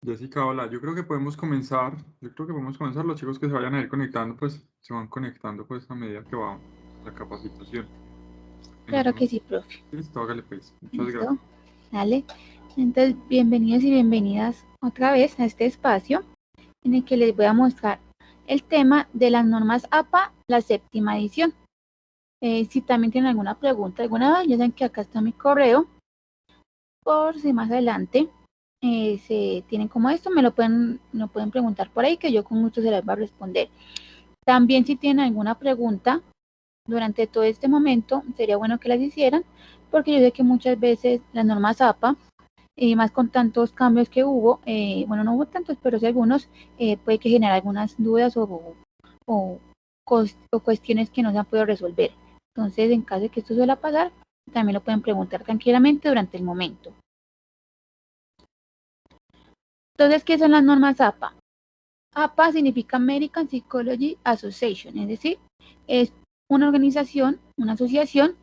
Jessica, hola, yo creo que podemos comenzar, los chicos que se vayan a ir conectando, pues se van conectando pues a medida que va la capacitación. En Claro que unos, sí, profe. listo, hágale pues, muchas Listo. gracias. Dale. Entonces, bienvenidos y bienvenidas otra vez a este espacio en el que les voy a mostrar el tema de las normas APA, la séptima edición. Si también tienen alguna pregunta, alguna duda, ya saben que acá está mi correo. Por si más adelante se tienen como esto, me lo pueden preguntar por ahí, que yo con gusto se les va a responder. También si tienen alguna pregunta durante todo este momento, sería bueno que las hicieran, porque yo sé que muchas veces las normas APA, más con tantos cambios que hubo, bueno, no hubo tantos, pero sí algunos, puede que genere algunas dudas o, o cuestiones que no se han podido resolver. Entonces, en caso de que esto suele pasar, también lo pueden preguntar tranquilamente durante el momento. Entonces, ¿qué son las normas APA? APA significa American Psychology Association, es decir, es una organización, una asociación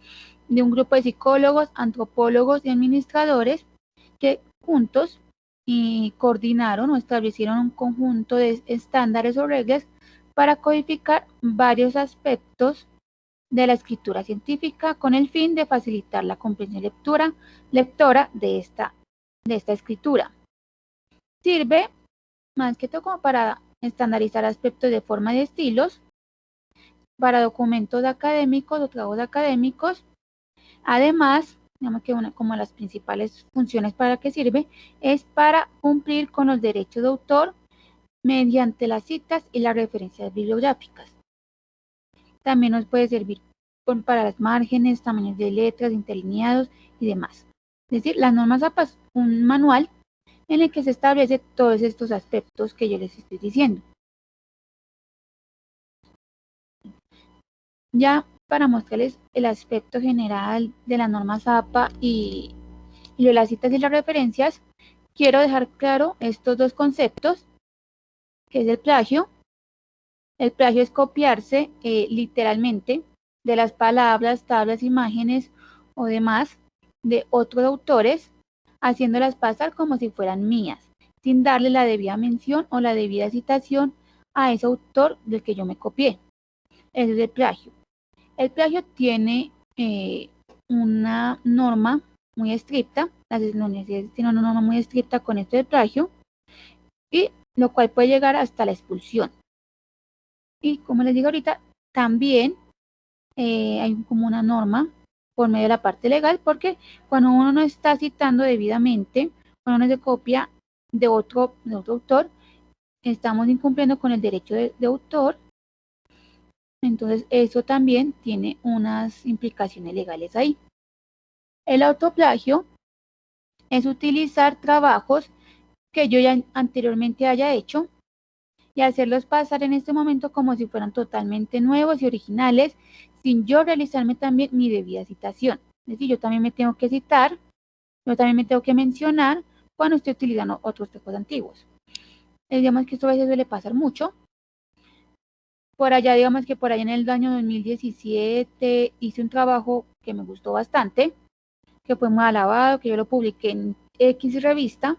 de un grupo de psicólogos, antropólogos y administradores que juntos coordinaron o establecieron un conjunto de estándares o reglas para codificar varios aspectos de la escritura científica con el fin de facilitar la comprensión lectora de esta escritura. Sirve más que todo como para estandarizar aspectos de forma de estilos, para documentos académicos o trabajos académicos. Además, digamos que una como las principales funciones para que sirve es para cumplir con los derechos de autor mediante las citas y las referencias bibliográficas. También nos puede servir para las márgenes, tamaños de letras, interlineados y demás. Es decir, las normas APA es un manual en el que se establece todos estos aspectos que yo les estoy diciendo. Ya para mostrarles el aspecto general de las normas APA y de las citas y las referencias, quiero dejar claro estos dos conceptos, que es el plagio. El plagio es copiarse literalmente de las palabras, tablas, imágenes o demás de otros autores, haciéndolas pasar como si fueran mías, sin darle la debida mención o la debida citación a ese autor del que yo me copié. Ese es el plagio. El plagio tiene una norma muy estricta, las universidades tienen una norma muy estricta con esto del plagio, y lo cual puede llegar hasta la expulsión. Y como les digo ahorita, también hay como una norma por medio de la parte legal, porque cuando uno no está citando debidamente, cuando uno se copia de otro autor, estamos incumpliendo con el derecho de autor. Entonces, eso también tiene unas implicaciones legales ahí. El autoplagio es utilizar trabajos que yo ya anteriormente haya hecho y hacerlos pasar en este momento como si fueran totalmente nuevos y originales, sin yo realizarme también mi debida citación. Es decir, yo también me tengo que citar, yo también me tengo que mencionar cuando estoy utilizando otros textos antiguos. Digamos que esto a veces suele pasar mucho. Por allá, digamos que por allá en el año 2017 hice un trabajo que me gustó bastante, que fue muy alabado, que yo lo publiqué en X revista,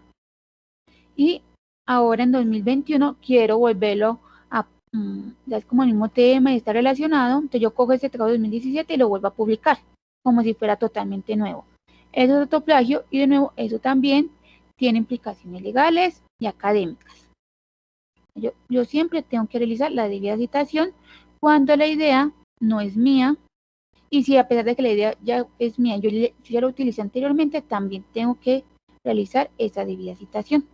y ahora en 2021 quiero volverlo a, ya es como el mismo tema y está relacionado, entonces yo cojo ese trabajo de 2017 y lo vuelvo a publicar, como si fuera totalmente nuevo. Eso es otro plagio y de nuevo eso también tiene implicaciones legales y académicas. Yo siempre tengo que realizar la debida citación cuando la idea no es mía, y si a pesar de que la idea ya es mía, yo ya la utilicé anteriormente, también tengo que realizar esa debida citación.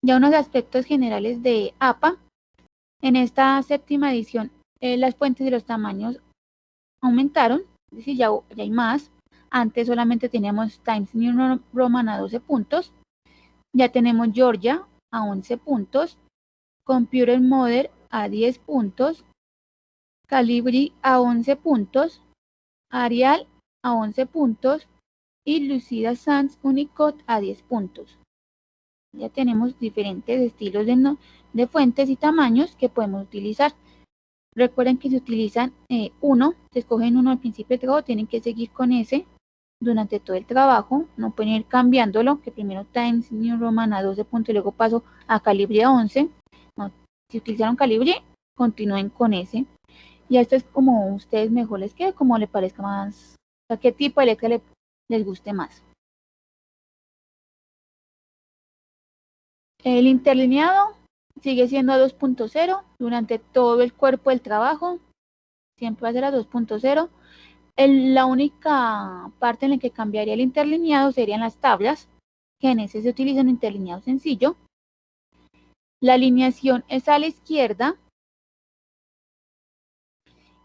Ya unos aspectos generales de APA. En esta séptima edición, las fuentes y los tamaños aumentaron, es decir, ya hay más. Antes solamente teníamos Times New Roman a 12 puntos. Ya tenemos Georgia a 11 puntos. Computer Modern a 10 puntos. Calibri a 11 puntos. Arial a 11 puntos. Y Lucida Sans Unicode a 10 puntos. Ya tenemos diferentes estilos de fuentes y tamaños que podemos utilizar. Recuerden que si utilizan se escogen uno al principio de todo, tienen que seguir con ese durante todo el trabajo. No pueden ir cambiándolo, que primero Times New Roman a 12 puntos y luego paso a Calibri a 11. No, si utilizaron Calibri, continúen con ese. Y esto es como ustedes mejor les quede, como le parezca más, o sea, qué tipo de letra les guste más. El interlineado sigue siendo a 2.0 durante todo el cuerpo del trabajo, siempre va a ser a 2.0. La única parte en la que cambiaría el interlineado serían las tablas, que en ese se utiliza un interlineado sencillo. La alineación es a la izquierda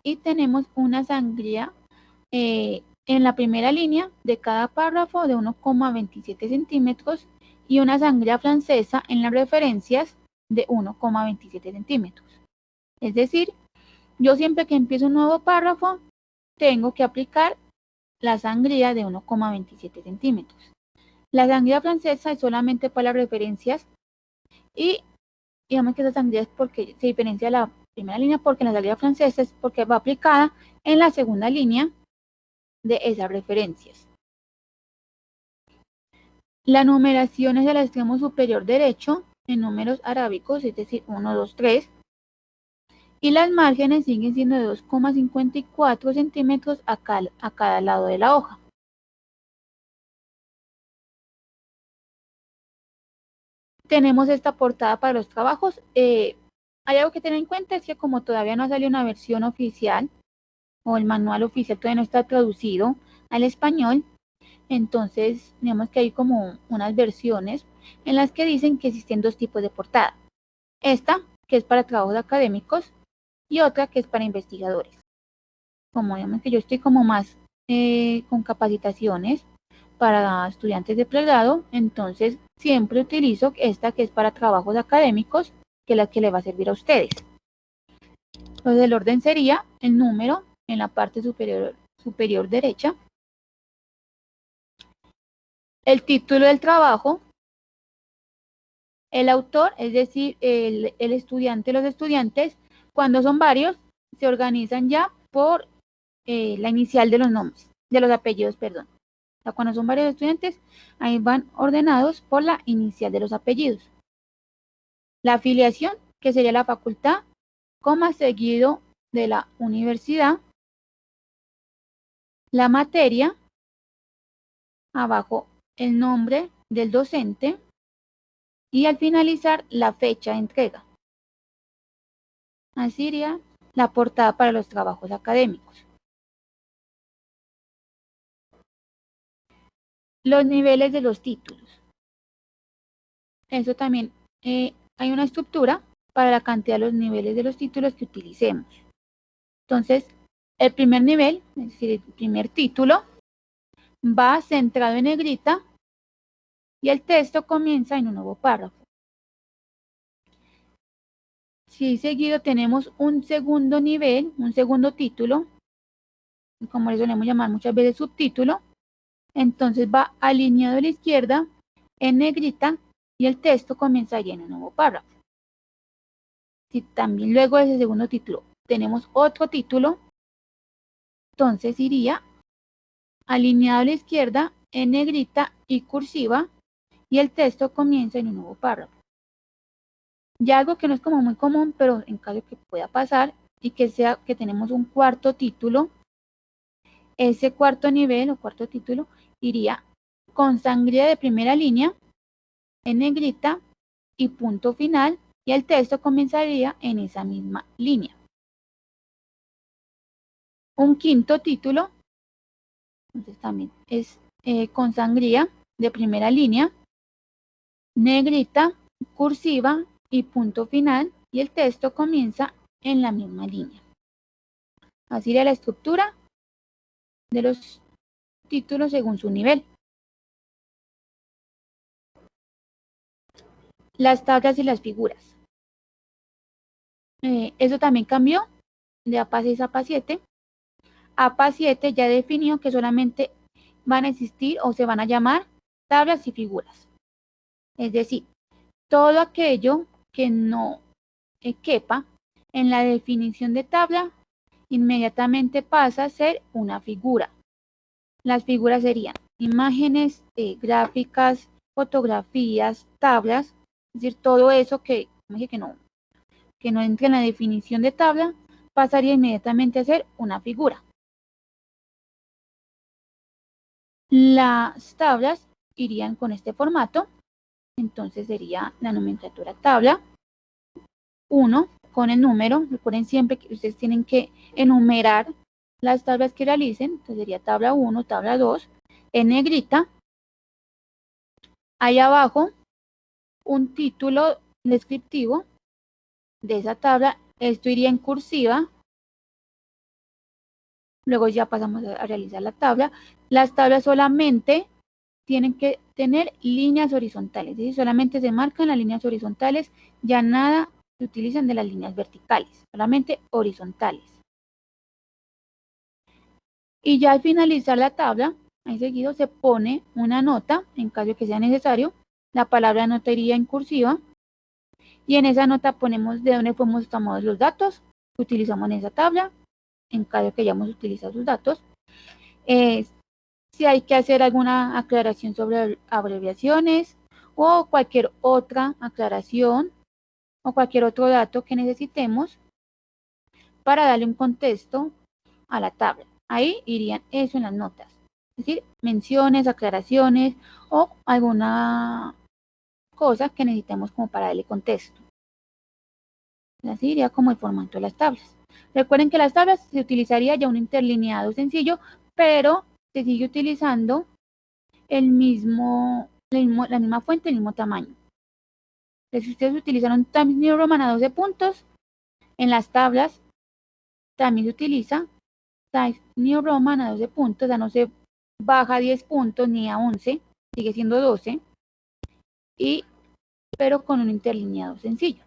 y tenemos una sangría en la primera línea de cada párrafo de 1,27 centímetros y una sangría francesa en las referencias de 1,27 centímetros. Es decir, yo siempre que empiezo un nuevo párrafo tengo que aplicar la sangría de 1,27 centímetros. La sangría francesa es solamente para las referencias y digamos que esa sangría es porque se diferencia de la primera línea, porque la sangría francesa es porque va aplicada en la segunda línea de esas referencias. La numeración es del extremo superior derecho en números arábicos, es decir, 1, 2, 3. Y las márgenes siguen siendo de 2,54 centímetros a cada lado de la hoja. Tenemos esta portada para los trabajos. Hay algo que tener en cuenta, es que como todavía no ha salido una versión oficial, o el manual oficial todavía no está traducido al español, entonces digamos que hay como unas versiones en las que dicen que existen dos tipos de portada. Esta, que es para trabajos académicos, y otra que es para investigadores. Como digamos que yo estoy como más con capacitaciones para estudiantes de pregrado, entonces siempre utilizo esta que es para trabajos académicos, que es la que le va a servir a ustedes. Entonces el orden sería el número en la parte superior derecha, el título del trabajo, el autor, es decir, el estudiante, los estudiantes, cuando son varios, se organizan ya por la inicial de los nombres, de los apellidos, perdón. O sea, cuando son varios estudiantes, ahí van ordenados por la inicial de los apellidos. La afiliación, que sería la facultad, coma seguido de la universidad. La materia, abajo el nombre del docente y al finalizar la fecha de entrega. Así sería la portada para los trabajos académicos. Los niveles de los títulos. Eso también hay una estructura para la cantidad de los niveles de los títulos que utilicemos. Entonces, el primer nivel, es decir, el primer título, va centrado en negrita y el texto comienza en un nuevo párrafo. Si seguido tenemos un segundo nivel, un segundo título, como le solemos llamar muchas veces subtítulo, entonces va alineado a la izquierda en negrita y el texto comienza en un nuevo párrafo. Si también luego de ese segundo título tenemos otro título, entonces iría alineado a la izquierda en negrita y cursiva y el texto comienza en un nuevo párrafo. Ya algo que no es como muy común, pero en caso que pueda pasar y que sea que tenemos un cuarto título, ese cuarto nivel o cuarto título iría con sangría de primera línea en negrita y punto final y el texto comenzaría en esa misma línea. Un quinto título, entonces también es con sangría de primera línea, negrita, cursiva y punto final y el texto comienza en la misma línea. Así sería la estructura de los títulos según su nivel. Las tablas y las figuras. Eso también cambió de APA 6 a APA 7. APA 7 ya definió que solamente van a existir o se van a llamar tablas y figuras. Es decir, todo aquello que no quepa en la definición de tabla inmediatamente pasa a ser una figura. Las figuras serían imágenes, gráficas, fotografías, tablas, es decir, todo eso que no entre en la definición de tabla, pasaría inmediatamente a ser una figura. Las tablas irían con este formato, entonces sería la nomenclatura tabla 1 con el número. Recuerden siempre que ustedes tienen que enumerar las tablas que realicen, entonces sería tabla 1, tabla 2, en negrita. Ahí abajo un título descriptivo de esa tabla, esto iría en cursiva. Luego ya pasamos a realizar la tabla. Las tablas solamente tienen que tener líneas horizontales, es decir, solamente se marcan las líneas horizontales, ya nada se utilizan de las líneas verticales, solamente horizontales. Y ya al finalizar la tabla, ahí seguido se pone una nota, en caso de que sea necesario, la palabra nota iría en cursiva, y en esa nota ponemos de dónde fuimos tomados los datos que utilizamos en esa tabla, en caso de que hayamos utilizado sus datos. Si hay que hacer alguna aclaración sobre abreviaciones o cualquier otra aclaración o cualquier otro dato que necesitemos para darle un contexto a la tabla. Ahí irían eso en las notas, es decir, menciones, aclaraciones o alguna cosa que necesitemos como para darle contexto. Así iría como el formato de las tablas. Recuerden que las tablas se utilizaría ya un interlineado sencillo, pero se sigue utilizando la misma fuente, el mismo tamaño. Entonces, si ustedes utilizaron Times New Roman a 12 puntos, en las tablas también se utiliza Times New Roman a 12 puntos, ya no se baja a 10 puntos ni a 11, sigue siendo 12, pero con un interlineado sencillo.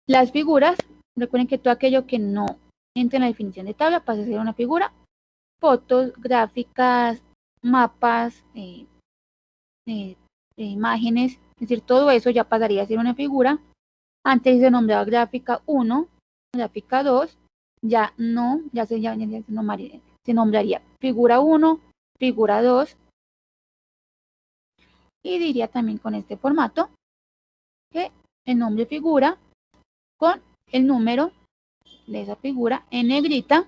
Las figuras, recuerden que todo aquello que no entre en la definición de tabla pasa a ser una figura. Fotos, gráficas, mapas, imágenes, es decir, todo eso ya pasaría a ser una figura. Antes se nombraba gráfica 1, gráfica 2, ya no, se nombraría figura 1, figura 2, y diría también con este formato que el nombre figura con el número de esa figura en negrita,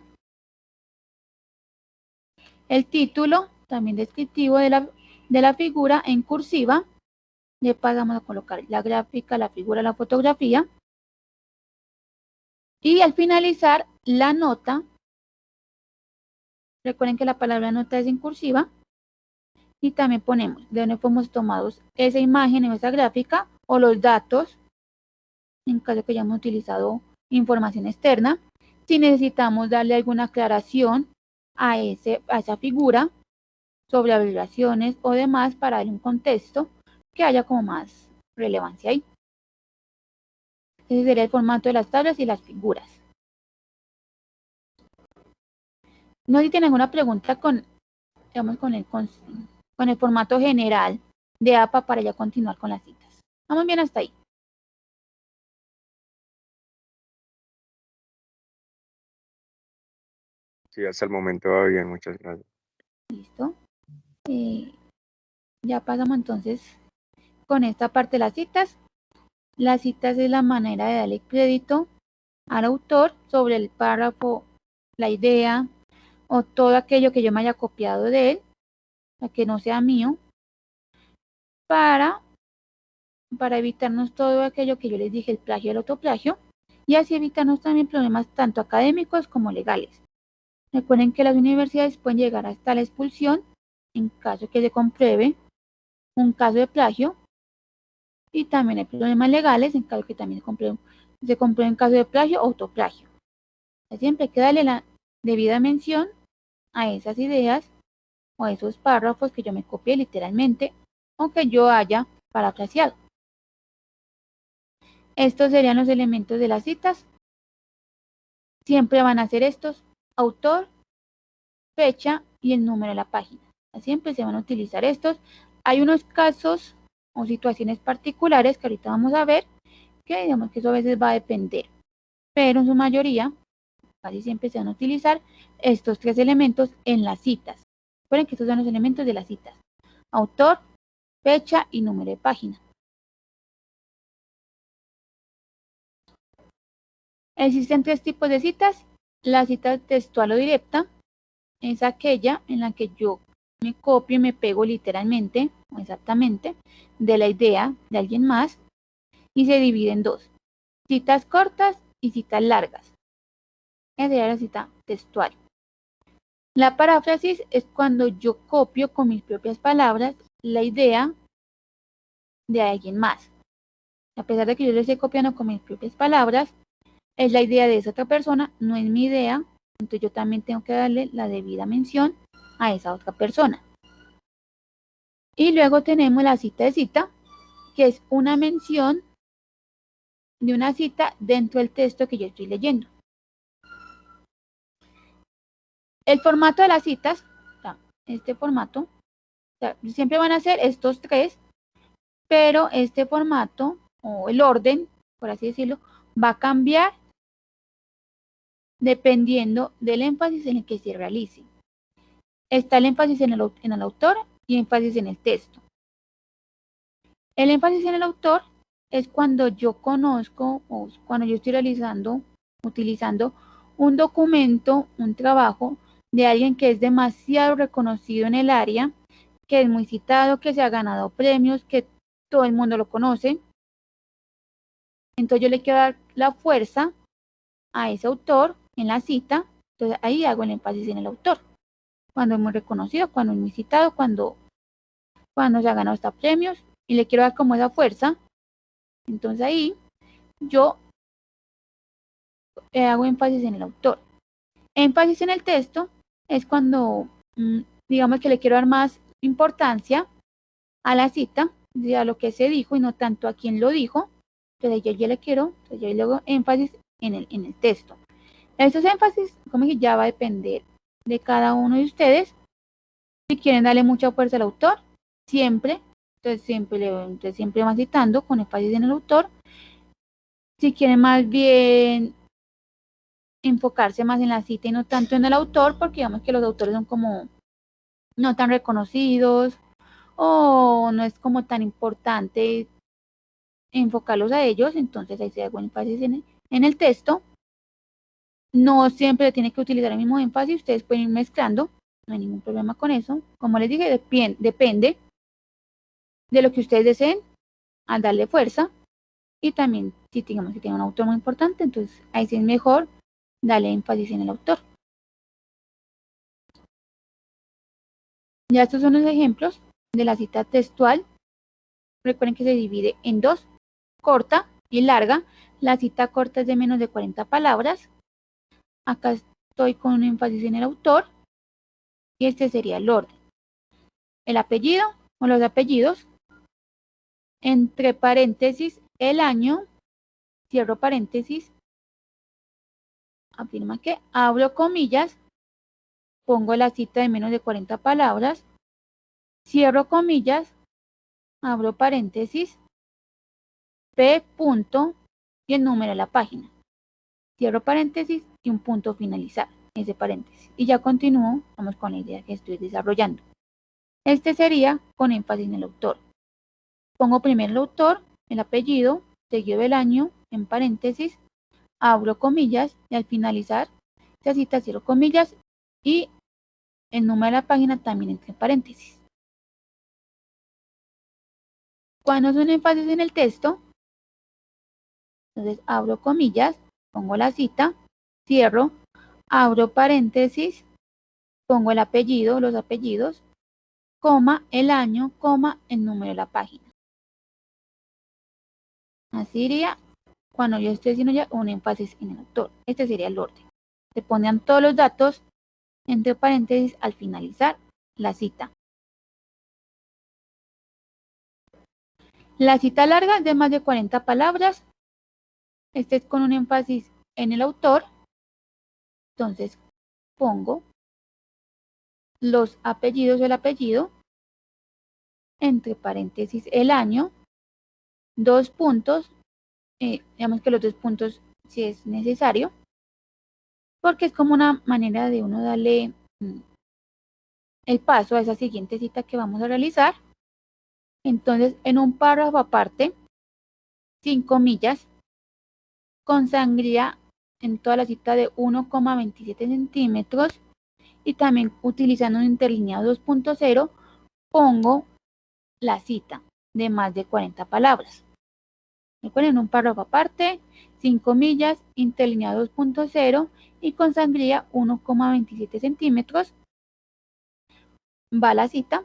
el título también descriptivo de la figura en cursiva. Le pasamos a colocar la gráfica, la figura, la fotografía. Y al finalizar la nota, recuerden que la palabra nota es en cursiva. Y también ponemos de dónde fuimos tomados esa imagen o esa gráfica o los datos, en caso que hayamos utilizado información externa. Si necesitamos darle alguna aclaración a esa figura sobre abreviaciones o demás para darle un contexto que haya como más relevancia ahí. Ese sería el formato de las tablas y las figuras. No sé si tienen alguna pregunta con el formato general de APA para ya continuar con las citas. Vamos bien hasta ahí. Sí, hasta el momento va bien, muchas gracias. Listo. Ya pasamos entonces con esta parte de las citas. Las citas es la manera de darle crédito al autor sobre el párrafo, la idea o todo aquello que yo me haya copiado de él, para que no sea mío, para evitarnos todo aquello que yo les dije, el plagio y el autoplagio, y así evitarnos también problemas tanto académicos como legales. Recuerden que las universidades pueden llegar hasta la expulsión en caso que se compruebe un caso de plagio, y también hay problemas legales en caso que también se compruebe un caso de plagio o autoplagio. Siempre hay que darle la debida mención a esas ideas o a esos párrafos que yo me copié literalmente o que yo haya parafraseado. Estos serían los elementos de las citas. Siempre van a ser estos: autor, fecha y el número de la página. Siempre se van a utilizar estos. Hay unos casos o situaciones particulares que ahorita vamos a ver, que digamos que eso a veces va a depender, pero en su mayoría Casi siempre se van a utilizar estos 3 elementos en las citas. Recuerden que estos son los elementos de las citas: autor, fecha y número de página. Existen 3 tipos de citas. La cita textual o directa es aquella en la que yo me copio y me pego literalmente o exactamente de la idea de alguien más y se divide en 2: citas cortas y citas largas. Esa sería la cita textual. La paráfrasis es cuando yo copio con mis propias palabras la idea de alguien más. A pesar de que yo lo estoy copiando con mis propias palabras, es la idea de esa otra persona, no es mi idea, entonces yo también tengo que darle la debida mención a esa otra persona. Y luego tenemos la cita de cita, que es una mención de una cita dentro del texto que yo estoy leyendo. El formato de las citas, este formato, siempre van a ser estos 3, pero este formato o el orden, por así decirlo, va a cambiar dependiendo del énfasis en el que se realice. Está el énfasis en el autor y énfasis en el texto. El énfasis en el autor es cuando yo conozco o cuando yo estoy utilizando un documento, un trabajo de alguien que es demasiado reconocido en el área, que es muy citado, que se ha ganado premios, que todo el mundo lo conoce. Entonces yo le quiero dar la fuerza a ese autor en la cita, entonces ahí hago el énfasis en el autor. Cuando es muy reconocido, cuando es muy citado, cuando se ha ganado hasta premios y le quiero dar como esa fuerza, entonces ahí yo hago énfasis en el autor. Énfasis en el texto es cuando, digamos que le quiero dar más importancia a la cita, a lo que se dijo y no tanto a quién lo dijo, entonces yo le quiero, entonces yo le hago énfasis en el texto. Estos énfasis, como que ya va a depender de cada uno de ustedes. Si quieren darle mucha fuerza al autor, siempre van citando con énfasis en el autor. Si quieren más bien enfocarse más en la cita y no tanto en el autor, porque digamos que los autores son como no tan reconocidos o no es como tan importante enfocarlos a ellos, entonces ahí se hago énfasis en el texto. No siempre tiene que utilizar el mismo énfasis, ustedes pueden ir mezclando, no hay ningún problema con eso. Como les dije, depende de lo que ustedes deseen al darle fuerza. Y también, si tiene un autor muy importante, entonces ahí sí es mejor darle énfasis en el autor. Ya estos son los ejemplos de la cita textual. Recuerden que se divide en 2, corta y larga. La cita corta es de menos de 40 palabras. Acá estoy con un énfasis en el autor. Y este sería el orden. El apellido o los apellidos. Entre paréntesis, el año. Cierro paréntesis. Afirma que abro comillas. Pongo la cita de menos de 40 palabras. Cierro comillas. Abro paréntesis. P. punto y el número de la página. Cierro paréntesis y un punto finalizar, ese paréntesis. Y ya continúo, vamos con la idea que estoy desarrollando. Este sería con énfasis en el autor. Pongo primero el autor, el apellido, seguido del año, en paréntesis, abro comillas y al finalizar esta cita cierro comillas y el número de la página también entre paréntesis. Cuando es un énfasis en el texto, entonces abro comillas, pongo la cita, cierro, abro paréntesis, pongo el apellido, los apellidos, coma, el año, coma, el número de la página. Así iría cuando yo estoy haciendo ya un énfasis en el autor. Este sería el orden. Se ponen todos los datos entre paréntesis al finalizar la cita. La cita larga es de más de 40 palabras. Este es con un énfasis en el autor. Entonces pongo los apellidos, el apellido, entre paréntesis el año, 2 puntos, digamos que los 2 puntos si es necesario, porque es como una manera de uno darle el paso a esa siguiente cita que vamos a realizar. Entonces, en un párrafo aparte, 5 comillas, con sangría en toda la cita de 1,27 centímetros, y también utilizando un interlineado 2.0, pongo la cita de más de 40 palabras. Recuerden, un párrafo aparte, 5 comillas, interlineado 2.0 y con sangría 1,27 centímetros. Va la cita.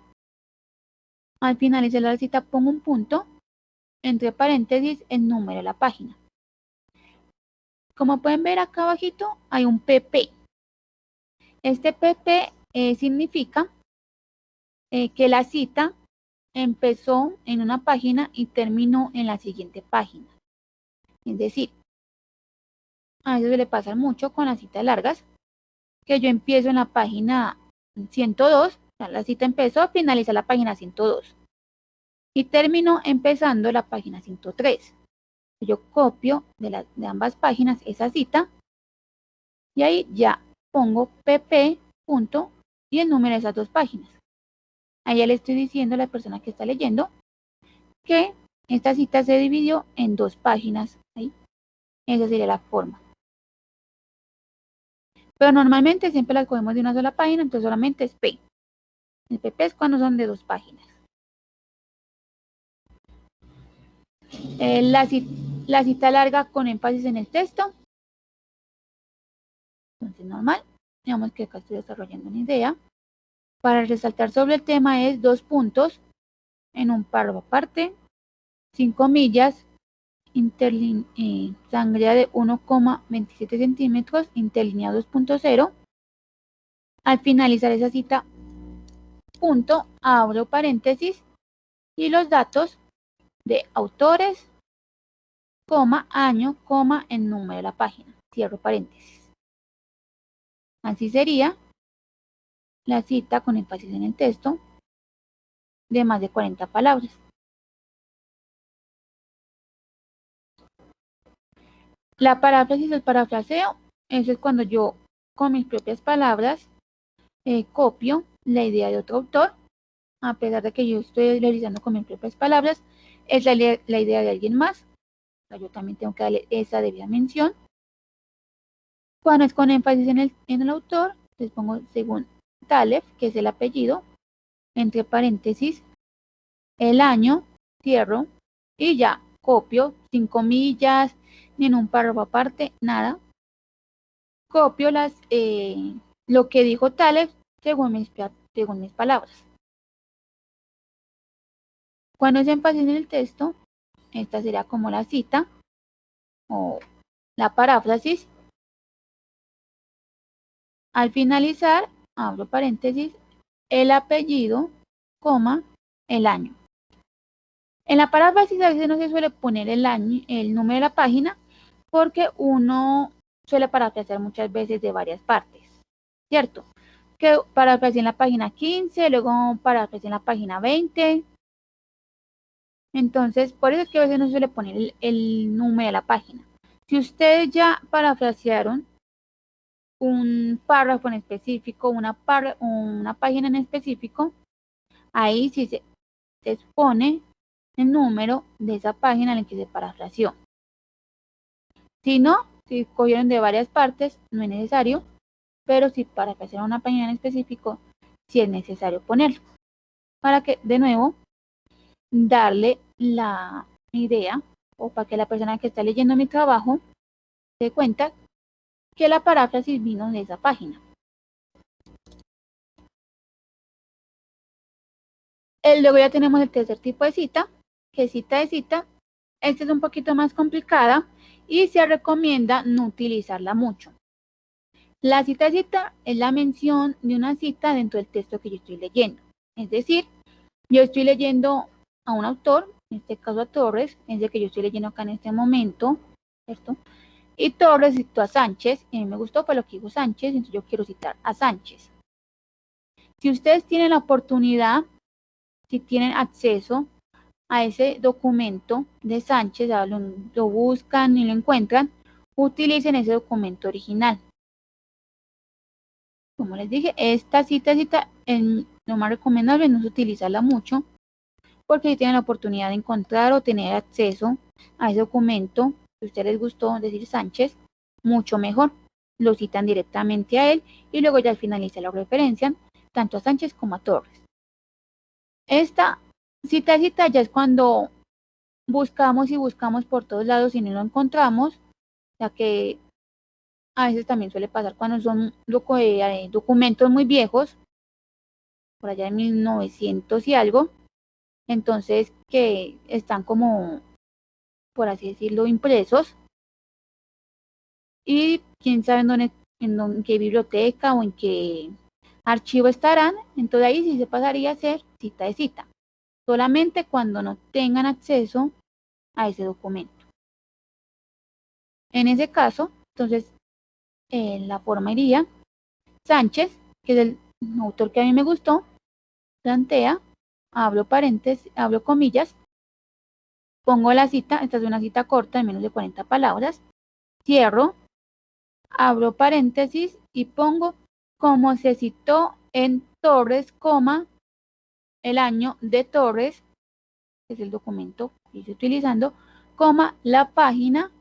Al finalizar la cita pongo un punto, entre paréntesis, el número de la página. Como pueden ver acá abajito hay un PP. Este PP significa que la cita empezó en una página y terminó en la siguiente página. Es decir, a eso se le pasa mucho con las citas largas, que yo empiezo en la página 102, o sea, la cita empezó, finaliza la página 102 y terminó empezando la página 103. Yo copio de ambas páginas esa cita y ahí ya pongo pp punto y el número de esas dos páginas. Ahí ya le estoy diciendo a la persona que está leyendo que esta cita se dividió en 2 páginas. Ahí. Esa sería la forma. Pero normalmente siempre las cogemos de una sola página, entonces solamente es P. El PP es cuando son de 2 páginas. La cita larga con énfasis en el texto. Entonces normal. Digamos que acá estoy desarrollando una idea. Para resaltar sobre el tema es 2 puntos en un párrafo aparte, 5 comillas, sangría de 1,27 centímetros, interlineado 2.0. Al finalizar esa cita, punto, abro paréntesis y los datos de autores, coma, año, coma, el número de la página, cierro paréntesis. Así sería la cita con énfasis en el texto de más de 40 palabras. La paráfrasis o el parafraseo, eso es cuando yo con mis propias palabras copio la idea de otro autor, a pesar de que yo estoy realizando con mis propias palabras, es la idea de alguien más. O sea, yo también tengo que darle esa debida mención. Cuando es con énfasis en el autor, les pongo según Taleb, que es el apellido, entre paréntesis, el año, cierro, y ya copio, sin comillas, ni en un párrafo aparte, nada. Copio lo que dijo Taleb según mis palabras. Cuando es énfasis en el texto, esta sería como la cita o la paráfrasis. Al finalizar, abro paréntesis, el apellido, coma, el año. En la paráfrasis a veces no se suele poner el año, el número de la página, porque uno suele parafrasear muchas veces de varias partes, ¿cierto? Que parafraseé en la página 15, luego parafraseé en la página 20. Entonces, por eso es que a veces no se suele poner el número de la página. Si ustedes ya parafrasearon un párrafo en específico, una página en específico, ahí sí se expone el número de esa página en la que se parafraseó. Si no, si cogieron de varias partes, no es necesario, pero si parafrasearon una página en específico, sí es necesario ponerlo. Para que, de nuevo, darle la idea o para que la persona que está leyendo mi trabajo se dé cuenta que la paráfrasis vino de esa página. Luego ya tenemos el tercer tipo de cita, que es cita de cita. Esta es un poquito más complicada y se recomienda no utilizarla mucho. La cita de cita es la mención de una cita dentro del texto que yo estoy leyendo. Es decir, yo estoy leyendo a un autor, en este caso a Torres, es el que yo estoy leyendo acá en este momento, ¿cierto? Y Torres citó a Sánchez, y a mí me gustó por lo que dijo Sánchez, entonces yo quiero citar a Sánchez. Si ustedes tienen la oportunidad, si tienen acceso a ese documento de Sánchez, lo buscan y lo encuentran, utilicen ese documento original. como les dije, esta cita lo más recomendable no es utilizarla mucho, porque si tienen la oportunidad de encontrar o tener acceso a ese documento que a ustedes les gustó, decir Sánchez, mucho mejor. Lo citan directamente a él y luego ya al finalizar lo referencian tanto a Sánchez como a Torres. Esta cita ya es cuando buscamos y buscamos por todos lados y no lo encontramos, ya que a veces también suele pasar cuando son documentos muy viejos, por allá de 1900 y algo, entonces que están como, por así decirlo, impresos, y quién sabe en qué biblioteca o en qué archivo estarán, entonces ahí sí se pasaría a hacer cita de cita, solamente cuando no tengan acceso a ese documento. En ese caso, entonces, la forma iría Sánchez, que es el autor que a mí me gustó, plantea, abro paréntesis, abro comillas, pongo la cita, esta es una cita corta de menos de 40 palabras, cierro, abro paréntesis y pongo como se citó en Torres, coma, el año de Torres, que es el documento que estoy utilizando, coma, la página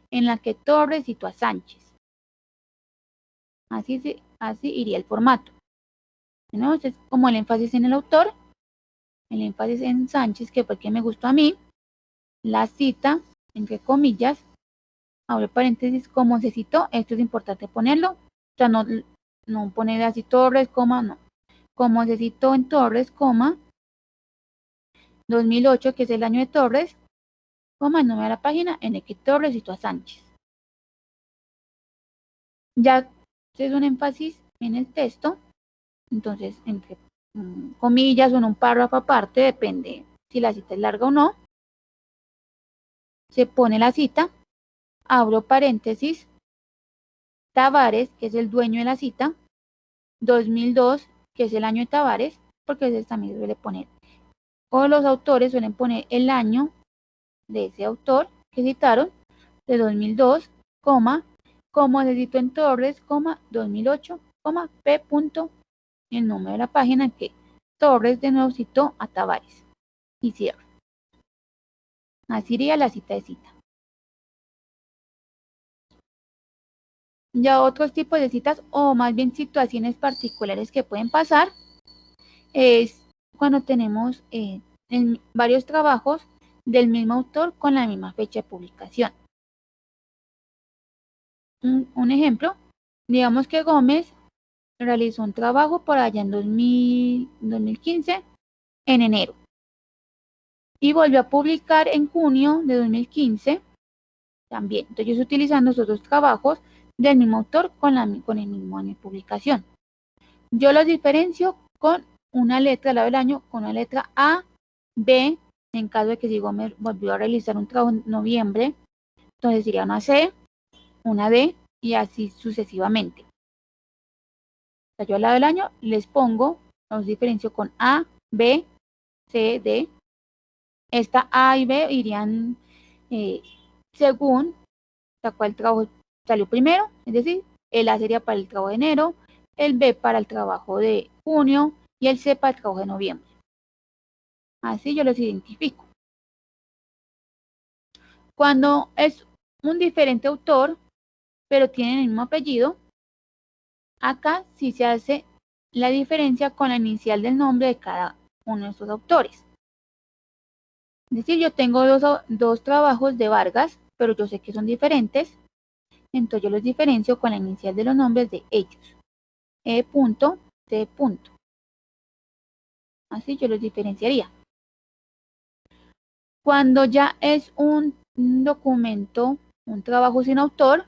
en la que Torres citó a Sánchez. Así iría el formato. ¿No? Es como el énfasis en el autor, el énfasis en Sánchez, que fue el que me gustó a mí, la cita, entre comillas, abre paréntesis, como se citó, esto es importante ponerlo, o sea, no poner así Torres, coma, no, como se citó en Torres, coma, 2008, que es el año de Torres, coma, el número de la página en el que Torres citó a Sánchez. Ya es un énfasis en el texto, entonces entre comillas o en un párrafo aparte, depende si la cita es larga o no, se pone la cita, abro paréntesis, Tavares, que es el dueño de la cita, 2002, que es el año de Tavares, porque a veces también suele poner, o los autores suelen poner el año de ese autor que citaron, de 2002, coma, como se citó en Torres, coma, 2008, coma, P. el número de la página en que Torres de nuevo citó a Tavares. Y cierro. Así iría la cita de cita. Ya otros tipos de citas o más bien situaciones particulares que pueden pasar es cuando tenemos varios trabajos del mismo autor con la misma fecha de publicación. Un ejemplo, digamos que Gómez realizó un trabajo por allá en 2015 en enero y volvió a publicar en junio de 2015 también. Entonces yo estoy utilizando esos dos trabajos del mismo autor con el mismo año de publicación. Yo los diferencio con una letra al lado del año, con una letra A, B, en caso de que si Gómez volvió a realizar un trabajo en noviembre, entonces sería una C, una D y así sucesivamente. O sea, yo al lado del año les pongo, los diferencio con A, B, C, D. Esta A y B irían según la cual el trabajo salió primero, es decir, el A sería para el trabajo de enero, el B para el trabajo de junio y el C para el trabajo de noviembre. Así yo los identifico. Cuando es un diferente autor, pero tienen el mismo apellido, acá sí se hace la diferencia con la inicial del nombre de cada uno de estos autores. Es decir, yo tengo dos trabajos de Vargas, pero yo sé que son diferentes, entonces yo los diferencio con la inicial de los nombres de ellos. E.T. Así yo los diferenciaría. Cuando ya es un documento, un trabajo sin autor,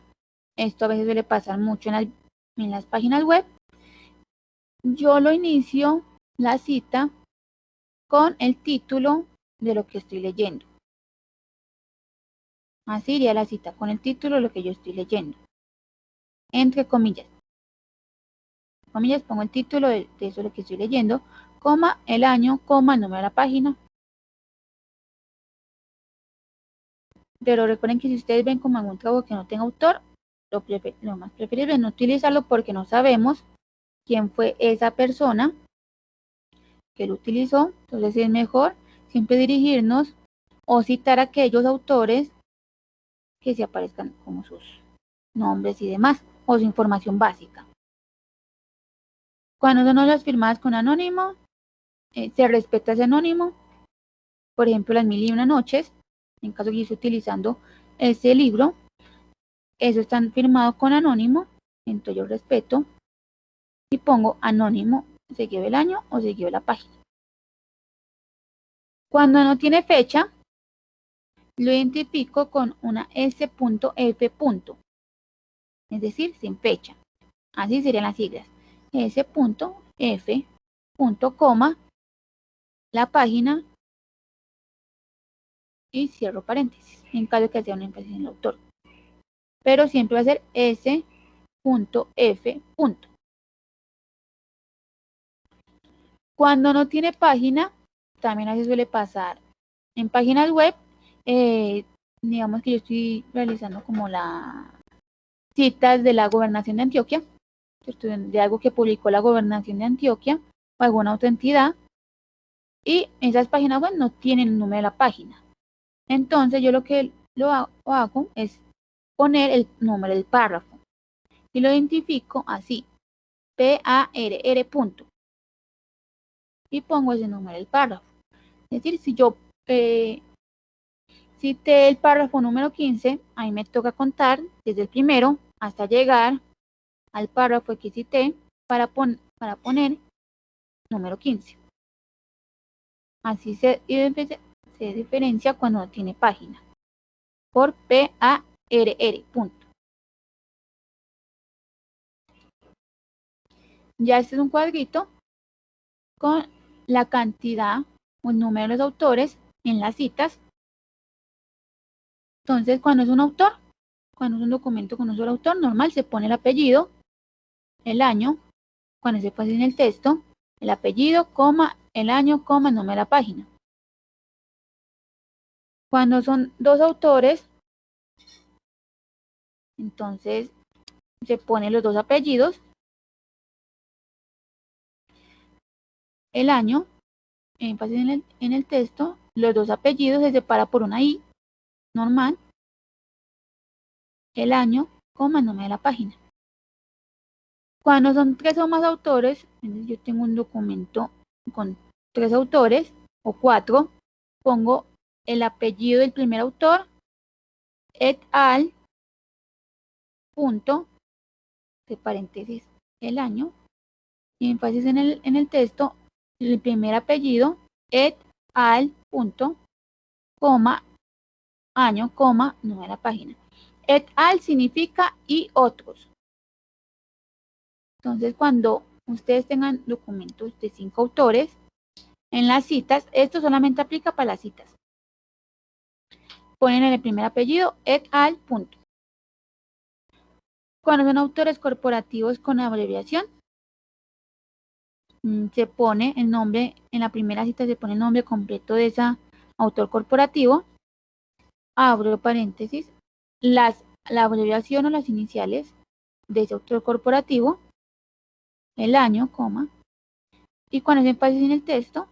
esto a veces suele pasar mucho en las páginas web, yo lo inicio la cita con el título de lo que estoy leyendo. Así iría la cita con el título de lo que yo estoy leyendo. Entre comillas. Comillas, pongo el título de eso lo que estoy leyendo, coma, el año, coma, el número de la página. Pero recuerden que si ustedes ven como algún trabajo que no tenga autor, lo más preferible es no utilizarlo porque no sabemos quién fue esa persona que lo utilizó. Entonces es mejor siempre dirigirnos o citar a aquellos autores que se aparezcan como sus nombres y demás, o su información básica. Cuando son las firmadas con anónimo, se respeta ese anónimo. Por ejemplo, las 1001 noches, en caso que yo esté utilizando ese libro, eso están firmados con anónimo, entonces yo respeto y pongo anónimo, seguido el año o seguido la página. Cuando no tiene fecha, lo identifico con una S.F. es decir, sin fecha. Así serían las siglas. S.F. coma, la página y cierro paréntesis, en caso de que sea una énfasis en el autor. Pero siempre va a ser S.F. Cuando no tiene página, también así suele pasar. En páginas web, digamos que yo estoy realizando como las citas de la Gobernación de Antioquia, de algo que publicó la Gobernación de Antioquia o alguna otra entidad, y esas páginas web no tienen el número de la página. Entonces yo lo que hago es poner el número del párrafo y lo identifico así, PARR punto, y pongo ese número del párrafo. Es decir, si yo cité el párrafo número 15, a mí me toca contar desde el primero hasta llegar al párrafo que cité para poner número 15. Así se diferencia cuando no tiene página, por PARR punto. Ya este es un cuadrito con la cantidad o el número de los autores en las citas. Entonces, cuando es un autor, cuando es un documento con un solo autor, normal se pone el apellido, el año, cuando se pone en el texto, el apellido, coma, el año, coma, el número de la página. Cuando son dos autores, entonces se ponen los dos apellidos, el año, énfasis en el texto, los dos apellidos se separa por una I, normal, el año, coma, el número de la página. Cuando son 3 o más autores, yo tengo un documento con 3 autores o 4, pongo el apellido del primer autor, et al, punto, de paréntesis, el año, y énfasis en el texto, el primer apellido, et al, punto, coma, año, coma, número de la página. Et al significa y otros. Entonces, cuando ustedes tengan documentos de 5 autores, en las citas, esto solamente aplica para las citas. Ponen en el primer apellido, et al, punto. Cuando son autores corporativos con abreviación, se pone el nombre, en la primera cita se pone el nombre completo de ese autor corporativo, abro paréntesis, la abreviación o las iniciales de ese autor corporativo, el año, coma, y cuando se énfasis en el texto,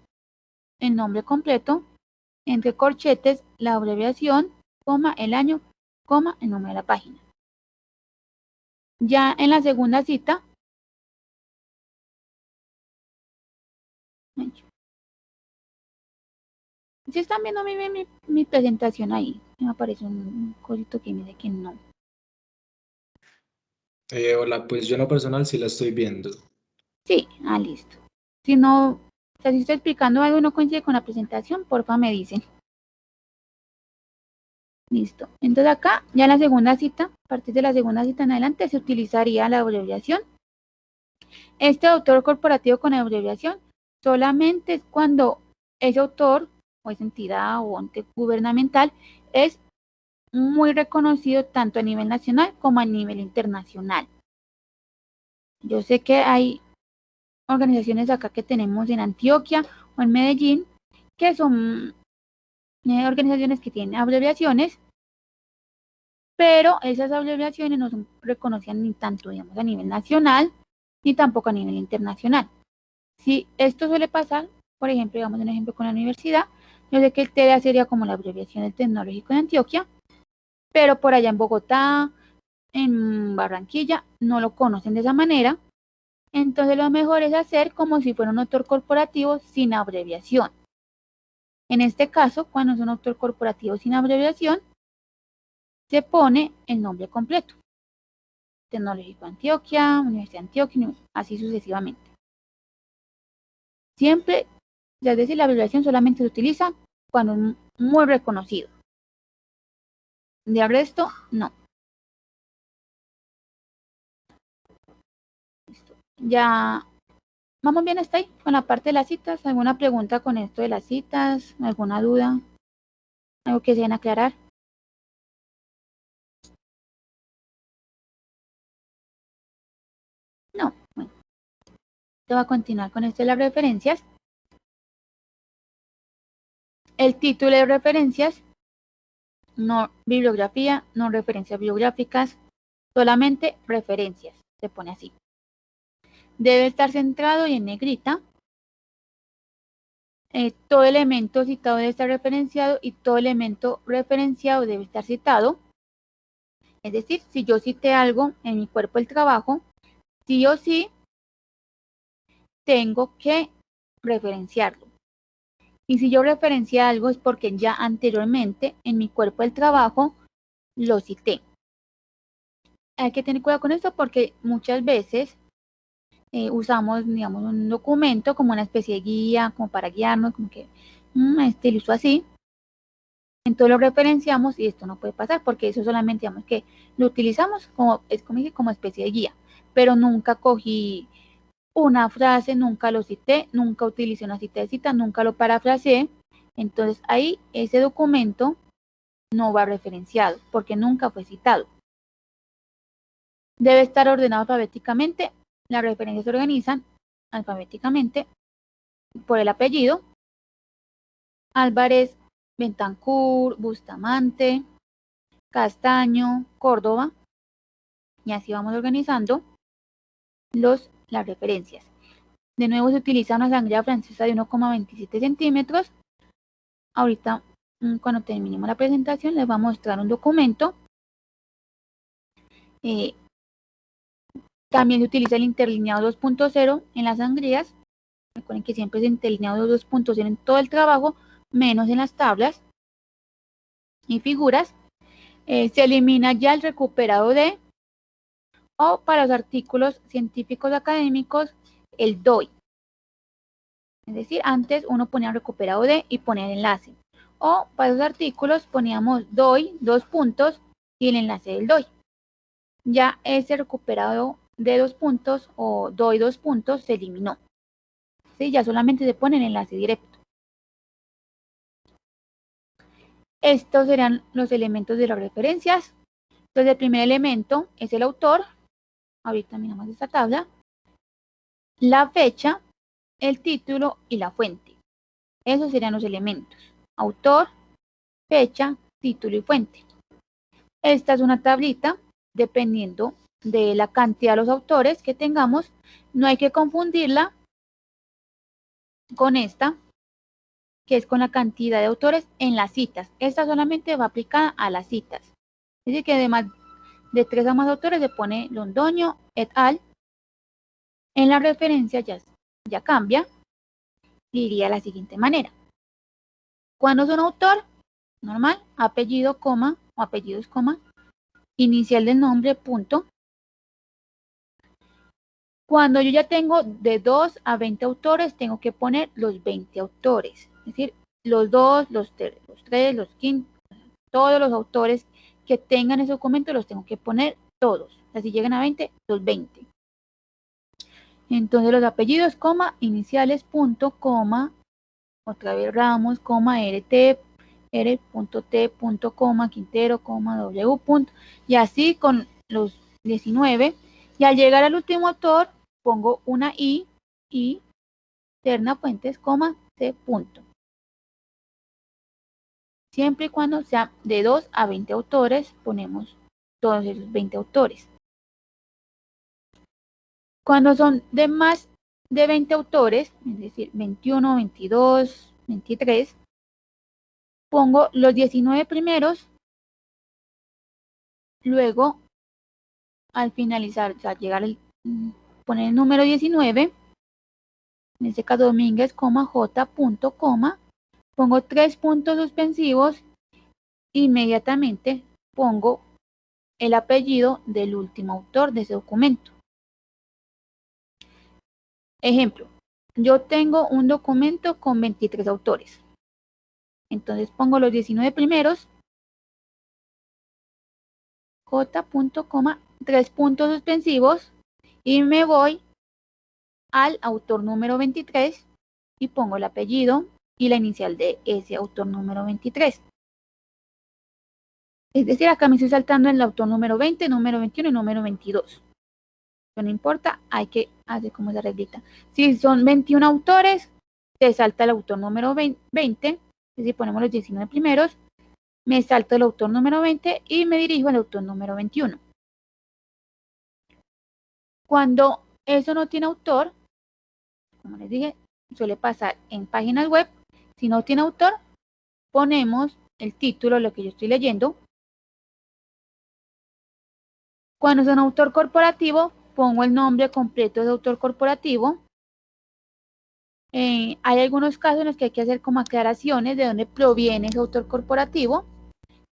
el nombre completo, entre corchetes, la abreviación, coma, el año, coma, el número de la página. Ya en la segunda cita, si están viendo mi presentación ahí, me aparece un cosito que me dice que no. Hola, pues yo en lo personal sí la estoy viendo. Sí, listo. Si no, o sea, si estoy explicando algo y no coincide con la presentación, porfa me dicen. Listo. Entonces acá, ya en la segunda cita, a partir de la segunda cita en adelante, se utilizaría la abreviación. Este autor corporativo con abreviación solamente es cuando ese autor o esa entidad o ente gubernamental es muy reconocido tanto a nivel nacional como a nivel internacional. Yo sé que hay organizaciones acá que tenemos en Antioquia o en Medellín que son organizaciones que tienen abreviaciones, pero esas abreviaciones no son reconocidas ni tanto, digamos, a nivel nacional ni tampoco a nivel internacional. Si esto suele pasar, por ejemplo, digamos un ejemplo con la universidad, yo sé que el TDA sería como la abreviación del Tecnológico de Antioquia, pero por allá en Bogotá, en Barranquilla, no lo conocen de esa manera. Entonces lo mejor es hacer como si fuera un autor corporativo sin abreviación. En este caso, cuando es un autor corporativo sin abreviación, se pone el nombre completo. Tecnológico de Antioquia, Universidad de Antioquia, así sucesivamente. Siempre, es decir, la abreviación solamente se utiliza cuando es muy reconocido. De resto, no. Listo. Ya vamos bien hasta ahí con la parte de las citas. ¿Alguna pregunta con esto de las citas? ¿Alguna duda? ¿Algo que se deben aclarar? No. Bueno, te voy a continuar con esto de las referencias. El título de referencias, no bibliografía, no referencias bibliográficas, solamente referencias, se pone así. Debe estar centrado y en negrita. Todo elemento citado debe estar referenciado y todo elemento referenciado debe estar citado. Es decir, si yo cité algo en mi cuerpo del trabajo, sí o sí tengo que referenciarlo. Y si yo referencié algo es porque ya anteriormente en mi cuerpo del trabajo lo cité. Hay que tener cuidado con esto porque muchas veces usamos, digamos, un documento como una especie de guía, como para guiarnos, como que lo uso así. Entonces lo referenciamos y esto no puede pasar porque eso solamente, digamos, que lo utilizamos como especie de guía, pero nunca cogí una frase, nunca lo cité, nunca utilicé una cita de cita, nunca lo parafraseé. Entonces ahí ese documento no va referenciado porque nunca fue citado. Debe estar ordenado alfabéticamente. Las referencias se organizan alfabéticamente por el apellido. Álvarez, Bentancur, Bustamante, Castaño, Córdoba. Y así vamos organizando las referencias. De nuevo se utiliza una sangría francesa de 1,27 centímetros. Ahorita, cuando terminemos la presentación, les voy a mostrar un documento. También se utiliza el interlineado 2.0 en las sangrías. Recuerden que siempre es interlineado 2.0 en todo el trabajo, menos en las tablas y figuras. Se elimina ya el recuperado de, o para los artículos científicos académicos, el DOI. Es decir, antes uno ponía recuperado de y ponía el enlace. O para los artículos poníamos DOI, 2 puntos, y el enlace del DOI. Ya ese recuperado de 2 puntos o DOI 2 puntos se eliminó. ¿Sí? Ya solamente se pone el enlace directo. Estos serán los elementos de las referencias. Entonces el primer elemento es el autor. Ahorita miramos esta tabla. La fecha, el título y la fuente. Esos serían los elementos. Autor, fecha, título y fuente. Esta es una tablita, dependiendo de la cantidad de los autores que tengamos. No hay que confundirla con esta, que es con la cantidad de autores en las citas. Esta solamente va aplicada a las citas. Es decir, que además de 3 o más autores se pone Londoño et al. En la referencia ya cambia y iría de la siguiente manera. Cuando es un autor, normal, apellido, coma, o apellidos, coma, inicial del nombre, punto. Cuando yo ya tengo de 2 a 20 autores, tengo que poner los 20 autores. Es decir, los 2, los 3, los 15, todos los autores que tengan ese documento los tengo que poner todos. O sea, si llegan a 20, los 20. Entonces los apellidos, coma, iniciales, punto, coma, otra vez Ramos, coma, RT, R.T, coma, Quintero, coma, W, punto, y así con los 19. Y al llegar al último autor, pongo una I, Terna Fuentes, coma, C, punto. Siempre y cuando sea de 2 a 20 autores, ponemos todos esos 20 autores. Cuando son de más de 20 autores, es decir, 21, 22, 23, pongo los 19 primeros, luego al finalizar, o sea, poner el número 19, en este caso Domínguez, J. Pongo 3 puntos suspensivos, inmediatamente pongo el apellido del último autor de ese documento. Ejemplo, yo tengo un documento con 23 autores. Entonces pongo los 19 primeros, J. 3 puntos suspensivos, y me voy al autor número 23 y pongo el apellido y la inicial de ese autor número 23. Es decir, acá me estoy saltando el autor número 20, número 21 y número 22. No importa, hay que hacer como esa reglita. Si son 21 autores, te salta el autor número 20. Si ponemos los 19 primeros, me salto el autor número 20 y me dirijo al autor número 21. Cuando eso no tiene autor, como les dije, suele pasar en páginas web. Si no tiene autor, ponemos el título, lo que yo estoy leyendo. Cuando es un autor corporativo, pongo el nombre completo de autor corporativo. Hay algunos casos en los que hay que hacer como aclaraciones de dónde proviene ese autor corporativo.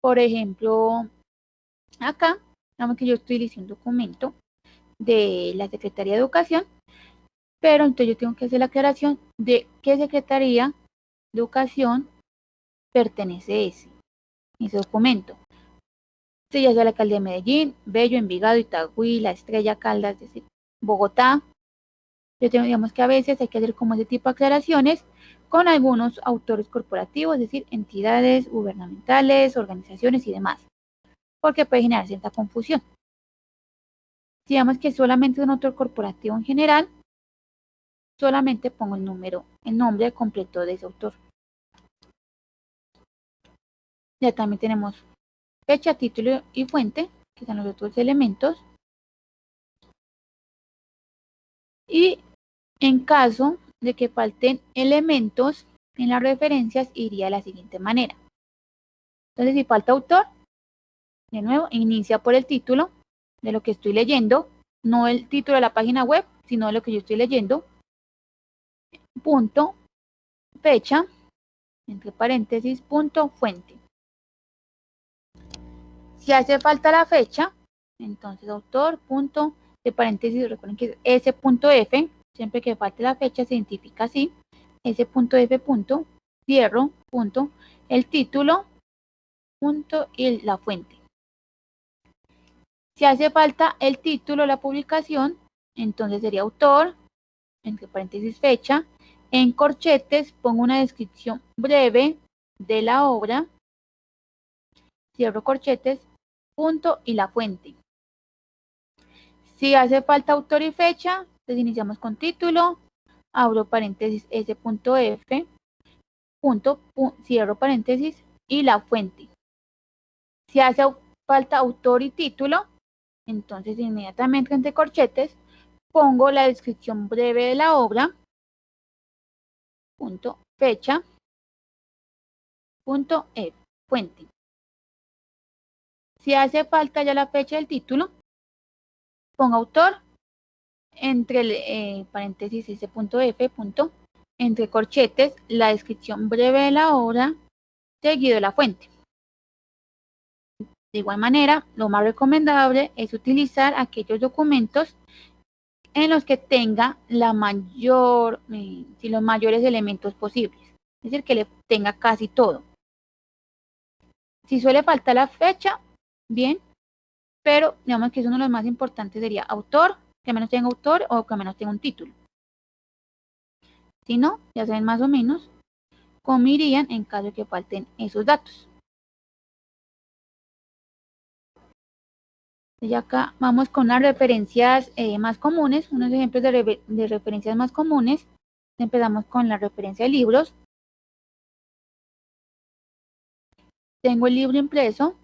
Por ejemplo, acá, digamos que yo estoy leyendo un documento de la Secretaría de Educación, pero entonces yo tengo que hacer la aclaración de qué Secretaría de Educación pertenece ese documento. Si ya sea la alcaldía de Medellín, Bello, Envigado, Itagüí, La Estrella, Caldas, es decir, Bogotá. Yo tengo, digamos que a veces hay que hacer como ese tipo de aclaraciones con algunos autores corporativos, es decir, entidades gubernamentales, organizaciones y demás, porque puede generar cierta confusión. Si digamos que solamente es un autor corporativo en general, solamente pongo el nombre completo de ese autor. Ya también tenemos fecha, título y fuente, que son los otros elementos. Y en caso de que falten elementos en las referencias, iría de la siguiente manera. Entonces, si falta autor, de nuevo, inicia por el título de lo que estoy leyendo, no el título de la página web, sino de lo que yo estoy leyendo. Punto, fecha, entre paréntesis, punto, fuente. Si hace falta la fecha, entonces autor, punto, de paréntesis, recuerden que es S.F, siempre que falte la fecha se identifica así, S.F, punto, cierro, punto, el título, punto, y la fuente. Si hace falta el título, la publicación, entonces sería autor, entre paréntesis fecha, en corchetes pongo una descripción breve de la obra, cierro corchetes, punto y la fuente. Si hace falta autor y fecha, entonces iniciamos con título, abro paréntesis S.F, punto, cierro paréntesis y la fuente. Si hace falta autor y título, entonces inmediatamente entre corchetes pongo la descripción breve de la obra, punto, fecha, punto, fuente. Si hace falta ya la fecha del título, pongo autor, entre paréntesis S.F, punto, entre corchetes, la descripción breve de la obra, seguido de la fuente. De igual manera, lo más recomendable es utilizar aquellos documentos en los que tenga los mayores elementos posibles, es decir, que le tenga casi todo. Si suele faltar la fecha, bien, pero digamos que es uno de los más importantes, sería autor, que al menos tenga autor o que al menos tenga un título. Si no, ya saben más o menos cómo irían en caso de que falten esos datos. Y acá vamos con las referencias más comunes, unos ejemplos de referencias más comunes. Empezamos con la referencia de libros. Tengo el libro impreso,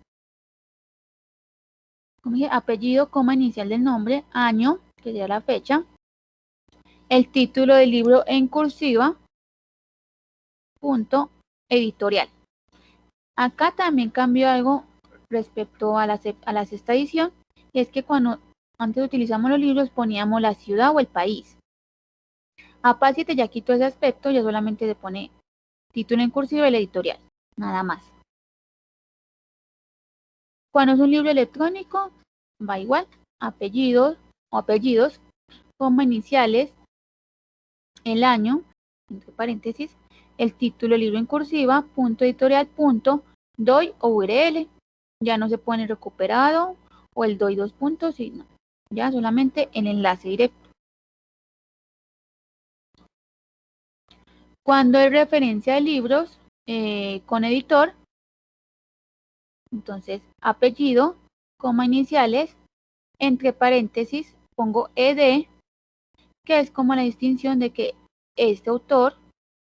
como dije, apellido, coma inicial del nombre, año, que sería la fecha, el título del libro en cursiva, punto editorial. Acá también cambió algo respecto a la sexta edición, y es que cuando antes utilizamos los libros poníamos la ciudad o el país. APA 7 ya quitó ese aspecto, ya solamente se pone título en cursiva y el editorial, nada más. Cuando es un libro electrónico, va igual, apellidos, como iniciales, el año, entre paréntesis, el título del libro en cursiva, punto editorial, punto, DOI o URL. Ya no se pone recuperado o el DOI 2 puntos, sino ya solamente el enlace directo. Cuando hay referencia de libros con editor, entonces apellido, coma iniciales, entre paréntesis pongo ed, que es como la distinción de que este autor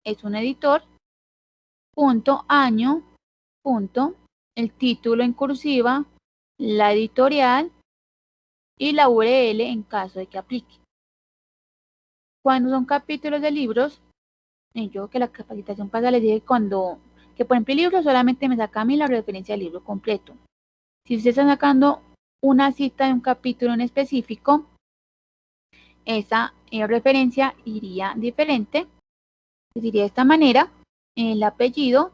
es un editor, punto, año, punto, el título en cursiva, la editorial y la URL en caso de que aplique. Cuando son capítulos de libros, yo que la capacitación pasada les dije que por ejemplo el libro solamente me saca a mí la referencia del libro completo. Si usted está sacando una cita de un capítulo en específico, esa referencia iría diferente, diría de esta manera, el apellido,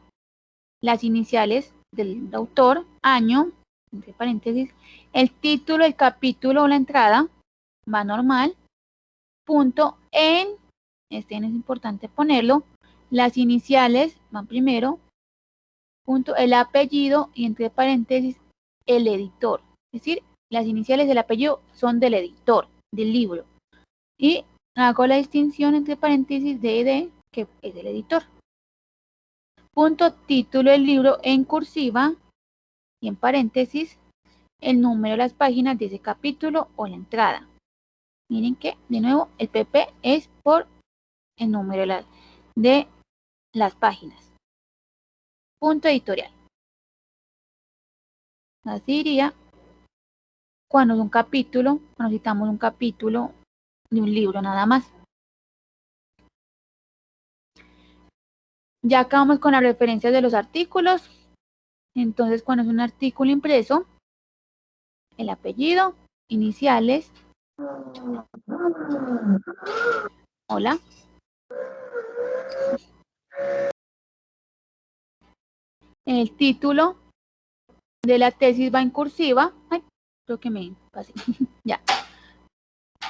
las iniciales del autor, año, entre paréntesis, el título, el capítulo o la entrada, va normal, punto en, este es importante ponerlo, las iniciales van primero, punto, el apellido y entre paréntesis, el editor, es decir, las iniciales del apellido son del editor, del libro, y hago la distinción entre paréntesis de ed, que es el editor. Punto, título del libro en cursiva y en paréntesis el número de las páginas de ese capítulo o la entrada. Miren que, de nuevo, el PP es por el número de las páginas. Punto editorial. Así iría cuando es un capítulo, cuando citamos un capítulo de un libro nada más. Ya acabamos con las referencias de los artículos. Entonces, cuando es un artículo impreso, el apellido, iniciales. Hola. El título de la tesis va en cursiva. Ay, creo que me pasé. Ya.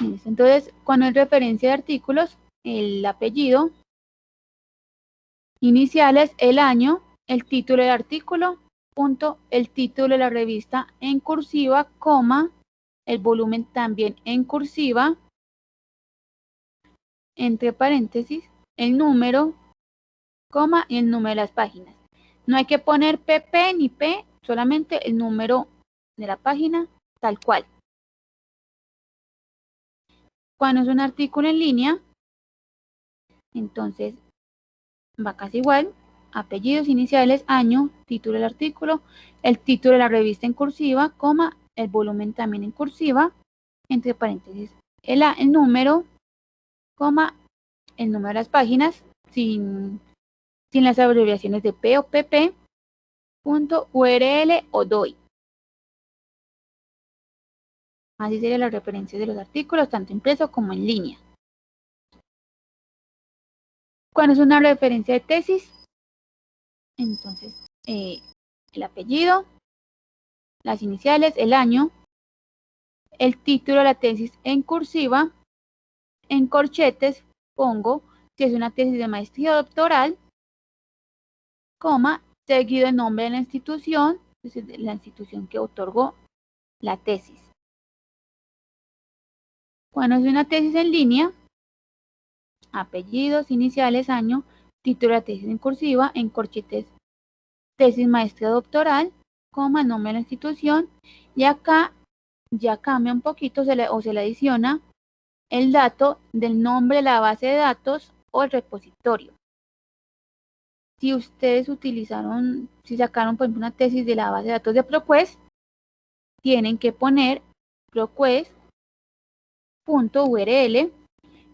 Entonces, cuando es referencia de artículos, el apellido, iniciales, el año, el título del artículo, punto, el título de la revista en cursiva, coma, el volumen también en cursiva, entre paréntesis, el número, coma, y el número de las páginas. No hay que poner PP ni P, solamente el número de la página, tal cual. Cuando es un artículo en línea, entonces va casi igual, apellidos, iniciales, año, título del artículo, el título de la revista en cursiva, coma, el volumen también en cursiva, entre paréntesis, el número, coma, el número de las páginas, sin las abreviaciones de P o PP, punto, URL o DOI. Así sería la referencia de los artículos, tanto impreso como en línea. Cuando es una referencia de tesis, entonces el apellido, las iniciales, el año, el título de la tesis en cursiva, en corchetes pongo, si es una tesis de maestría o doctoral, coma, seguido el nombre de la institución que otorgó la tesis. Cuando es una tesis en línea, apellidos, iniciales, año, título de la tesis en cursiva, en corchetes, tesis maestría doctoral, coma, nombre de la institución, y acá ya cambia un poquito o se le adiciona el dato del nombre de la base de datos o el repositorio. Si ustedes si sacaron por ejemplo una tesis de la base de datos de ProQuest, tienen que poner ProQuest .url.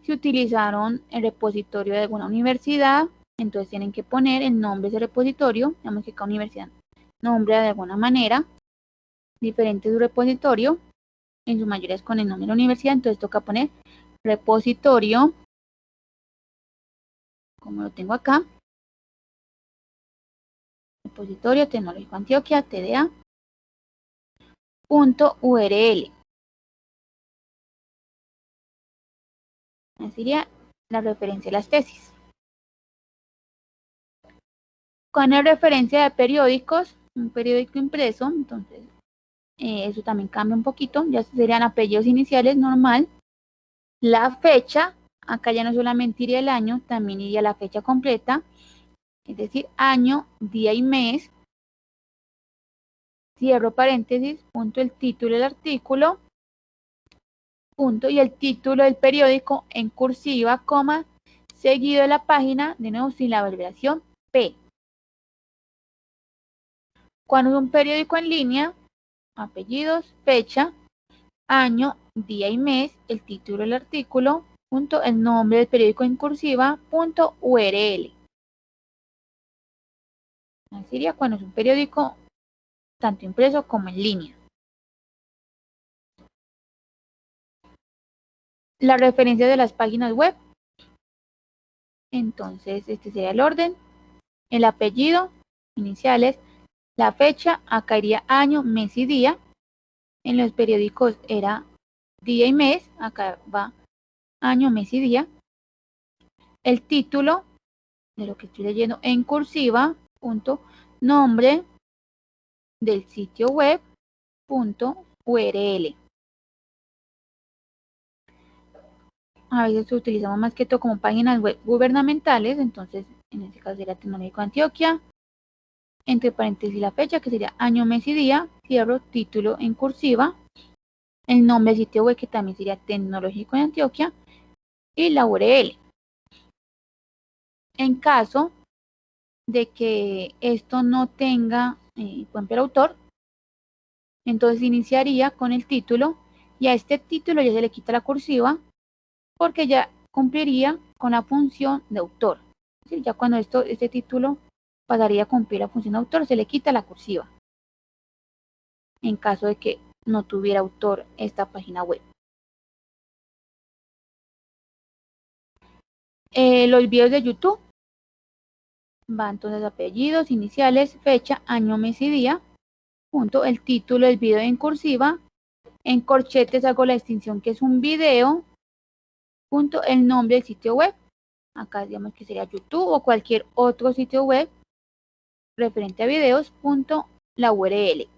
Si utilizaron el repositorio de alguna universidad, entonces tienen que poner el nombre de ese repositorio, digamos que cada universidad nombra de alguna manera diferente su repositorio, en su mayoría es con el nombre de la universidad, entonces toca poner repositorio, como lo tengo acá, repositorio tecnológico Antioquia, TDA, .url. Así sería la referencia de las tesis. Con la referencia de periódicos, un periódico impreso, entonces eso también cambia un poquito, ya serían apellidos iniciales normal, la fecha, acá ya no solamente iría el año, también iría la fecha completa, es decir, año, día y mes, cierro paréntesis, punto el título del artículo, punto y el título del periódico en cursiva, coma, seguido de la página, de nuevo sin la abreviación P. Cuando es un periódico en línea, apellidos, fecha, año, día y mes, el título del artículo, punto, el nombre del periódico en cursiva, punto, URL. Así sería cuando es un periódico tanto impreso como en línea. La referencia de las páginas web. Entonces, este sería el orden. El apellido, iniciales, la fecha, acá iría año, mes y día. En los periódicos era día y mes, acá va año, mes y día. El título de lo que estoy leyendo en cursiva, punto, nombre del sitio web, punto, URL. A veces utilizamos más que todo como páginas web gubernamentales, entonces en este caso sería Tecnológico Antioquia, entre paréntesis la fecha, que sería año, mes y día, cierro, título en cursiva, el nombre del sitio web, que también sería Tecnológico de Antioquia, y la URL. En caso de que esto no tenga buen autor, entonces iniciaría con el título, y a este título ya se le quita la cursiva, porque ya cumpliría con la función de autor. ¿Sí? Ya cuando este título pasaría a cumplir la función de autor, se le quita la cursiva. En caso de que no tuviera autor esta página web. Los videos de YouTube van entonces apellidos, iniciales, fecha, año, mes y día, punto, el título del video en cursiva, en corchetes hago la distinción que es un video, punto, el nombre del sitio web, acá digamos que sería YouTube o cualquier otro sitio web referente a videos, punto, la URL.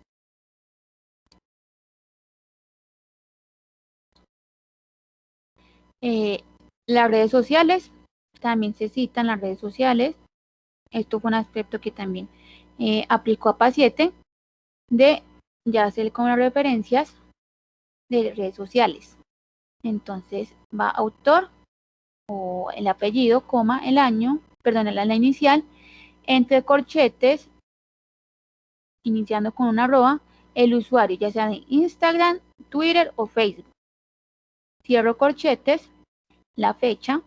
Las redes sociales, también se citan las redes sociales. Esto fue un aspecto que también aplicó a PA 7 de ya hacer como las referencias de redes sociales. Entonces va autor o el apellido, coma, el año, perdón, la inicial, entre corchetes, iniciando con una arroba, el usuario, ya sea de Instagram, Twitter o Facebook. Cierro corchetes, la fecha,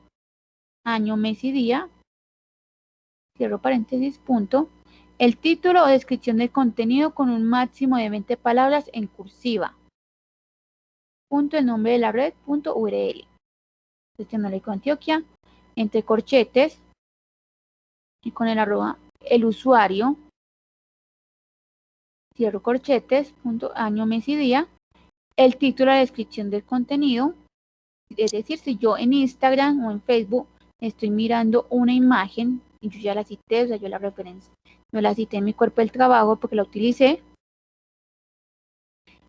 año, mes y día, cierro paréntesis, punto, el título o descripción del contenido con un máximo de 20 palabras en cursiva, punto, el nombre de la red, punto, URL. Tecnológico Antioquia, entre corchetes, y con el arroba, el usuario, cierro corchetes, punto, año, mes y día, el título, la descripción del contenido, es decir, si yo en Instagram o en Facebook estoy mirando una imagen y yo ya la cité, o sea, yo la referencia, yo la cité en mi cuerpo del trabajo porque la utilicé,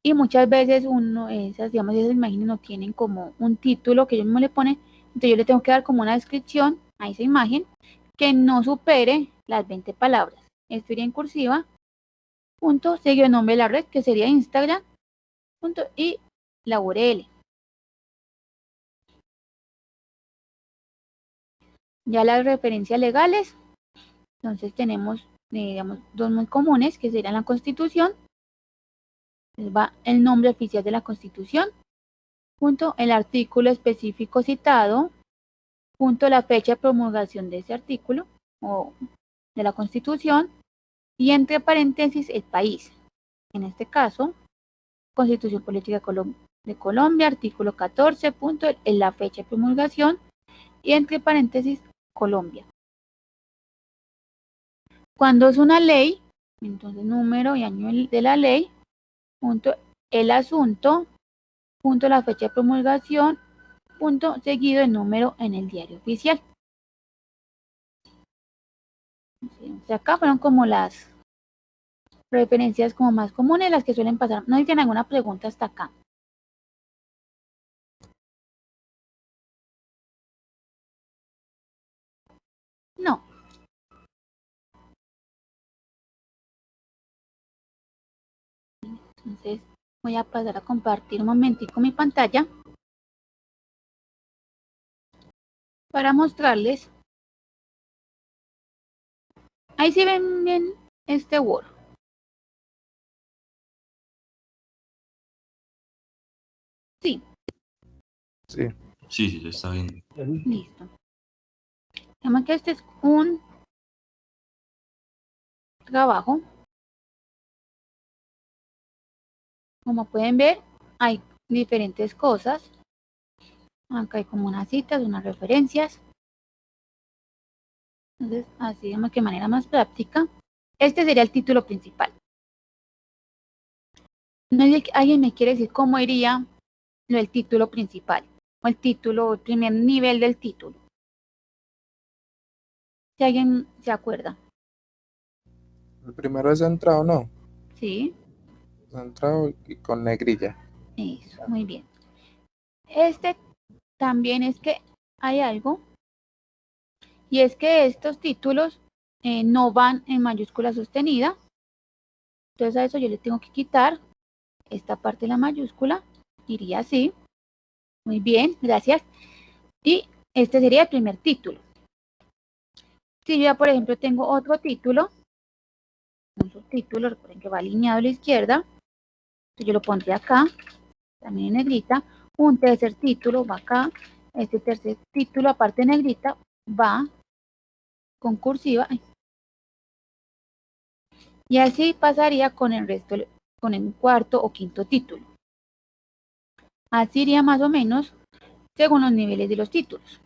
y muchas veces esas imágenes no tienen como un título que yo mismo le pone, entonces yo le tengo que dar como una descripción a esa imagen que no supere las 20 palabras. Esto iría en cursiva, punto, seguido el nombre de la red, que sería Instagram, punto, y la URL. Ya las referencias legales, entonces tenemos, digamos, dos muy comunes, que serían la Constitución, va el nombre oficial de la Constitución, punto el artículo específico citado, punto la fecha de promulgación de ese artículo o de la Constitución, y entre paréntesis el país. En este caso, Constitución Política de Colombia, artículo 14, punto en la fecha de promulgación, y entre paréntesis Colombia. Cuando es una ley, entonces número y año de la ley, punto el asunto, punto la fecha de promulgación, punto seguido el número en el diario oficial. Entonces, acá fueron como las referencias como más comunes, las que suelen pasar. ¿No tienen alguna pregunta hasta acá? No. Entonces voy a pasar a compartir un momentico mi pantalla para mostrarles. Ahí sí ven bien este Word. Sí. Sí. Sí, ya está bien. Listo. Además que este es un trabajo. Como pueden ver, hay diferentes cosas. Acá hay como unas citas, unas referencias. Entonces, así digamos que de manera más práctica. Este sería el título principal. No sé si alguien me quiere decir cómo iría lo del título principal. O el título, el primer nivel del título. Si alguien se acuerda. El primero es centrado, ¿no? Sí, Centrado y con negrilla. eso, muy bien. Este también es que hay algo, y es que estos títulos no van en mayúscula sostenida. Entonces a eso yo le tengo que quitar esta parte de la mayúscula. Iría así. Muy bien, gracias. Y este sería el primer título. Si yo ya, por ejemplo, tengo otro título, un subtítulo, recuerden que va alineado a la izquierda, entonces yo lo pondré acá, también en negrita. Un tercer título va acá. Este tercer título, aparte de negrita, va con cursiva. Y así pasaría con el resto, con el cuarto o quinto título. Así iría más o menos según los niveles de los títulos.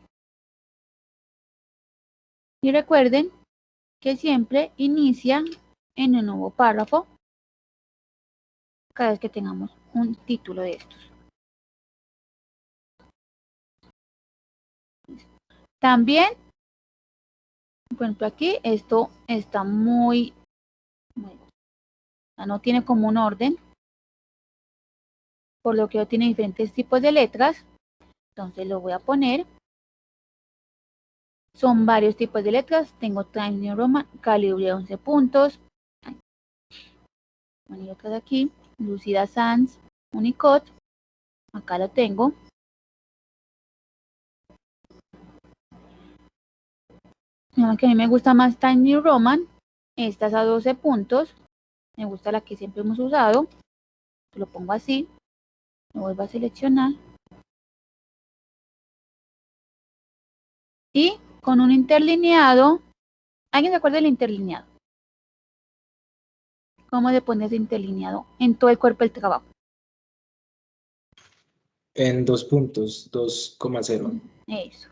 Y recuerden que siempre inicia en un nuevo párrafo cada vez que tengamos un título de estos. También, por ejemplo, aquí esto está muy, no tiene como un orden, por lo que tiene diferentes tipos de letras. Entonces lo voy a poner. Son varios tipos de letras. Tengo Times New Roman, calibre 11 puntos. Bueno, y otras aquí. Lucida Sans, Unicode. Acá lo tengo. Que a mí me gusta más Times New Roman. Esta es a 12 puntos. Me gusta la que siempre hemos usado. Lo pongo así. Lo vuelvo a seleccionar. Y con un interlineado. ¿Alguien se acuerda del interlineado? ¿Cómo se pone ese interlineado en todo el cuerpo del trabajo? En 2 puntos, 2,0. Eso.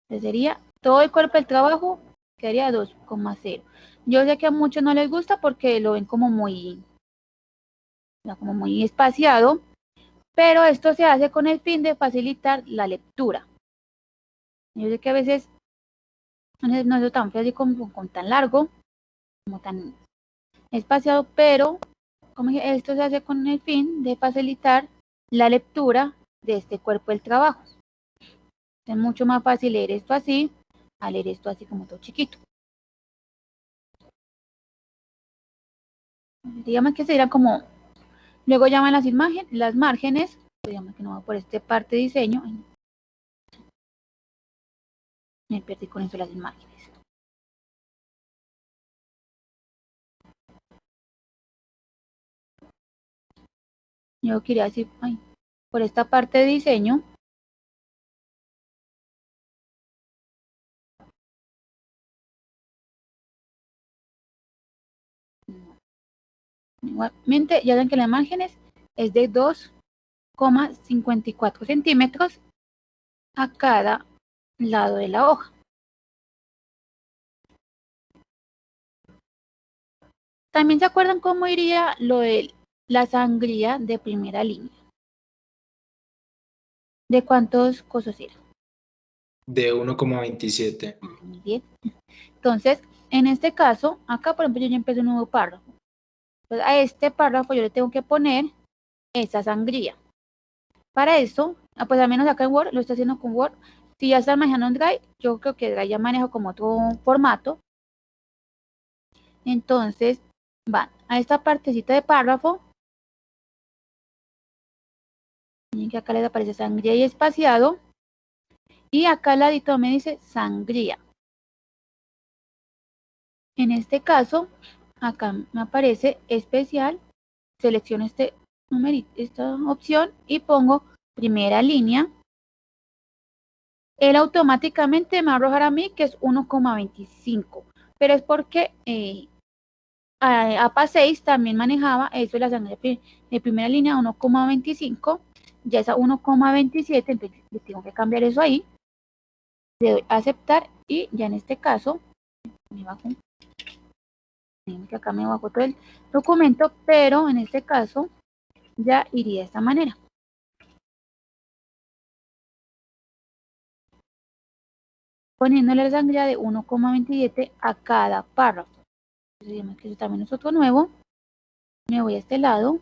Entonces sería todo el cuerpo del trabajo, quedaría 2,0. Yo sé que a muchos no les gusta porque lo ven como muy espaciado, pero esto se hace con el fin de facilitar la lectura. Yo sé que a veces no es tan feo así como con tan largo, como tan espaciado, pero como dije, esto se hace con el fin de facilitar la lectura de este cuerpo del trabajo. Es mucho más fácil leer esto así, a leer esto así como todo chiquito. Digamos que sería como, luego llaman las márgenes, digamos que no va por esta parte de diseño. Me perdí con eso las imágenes. Yo quería decir, por esta parte de diseño. Igualmente, ya ven que la margen es de 2,54 centímetros a cada lado de la hoja. También se acuerdan cómo iría lo de la sangría de primera línea. ¿De cuántos cosas era? De 1,27. Muy bien. Entonces, en este caso, acá por ejemplo yo ya empecé un nuevo párrafo. Entonces, a este párrafo yo le tengo que poner esa sangría. Para eso, pues al menos acá en Word, lo estoy haciendo con Word. Si ya está manejando en Drive, yo creo que Drive ya manejo como otro formato. Entonces, van a esta partecita de párrafo. Miren que acá les aparece sangría y espaciado. Y acá al ladito me dice sangría. En este caso, acá me aparece especial. Selecciono esta opción y pongo primera línea. Él automáticamente me va a arrojar a mí que es 1,25. Pero es porque APA 6 también manejaba eso de la sangría de primera línea 1,25. Ya es a 1,27, entonces le tengo que cambiar eso ahí. Le doy a aceptar y ya en este caso me bajo. Miren que acá me bajo todo el documento, pero en este caso ya iría de esta manera. Poniéndole la sangría de 1,27 a cada párrafo. Entonces, que eso también es otro nuevo. Me voy a este lado.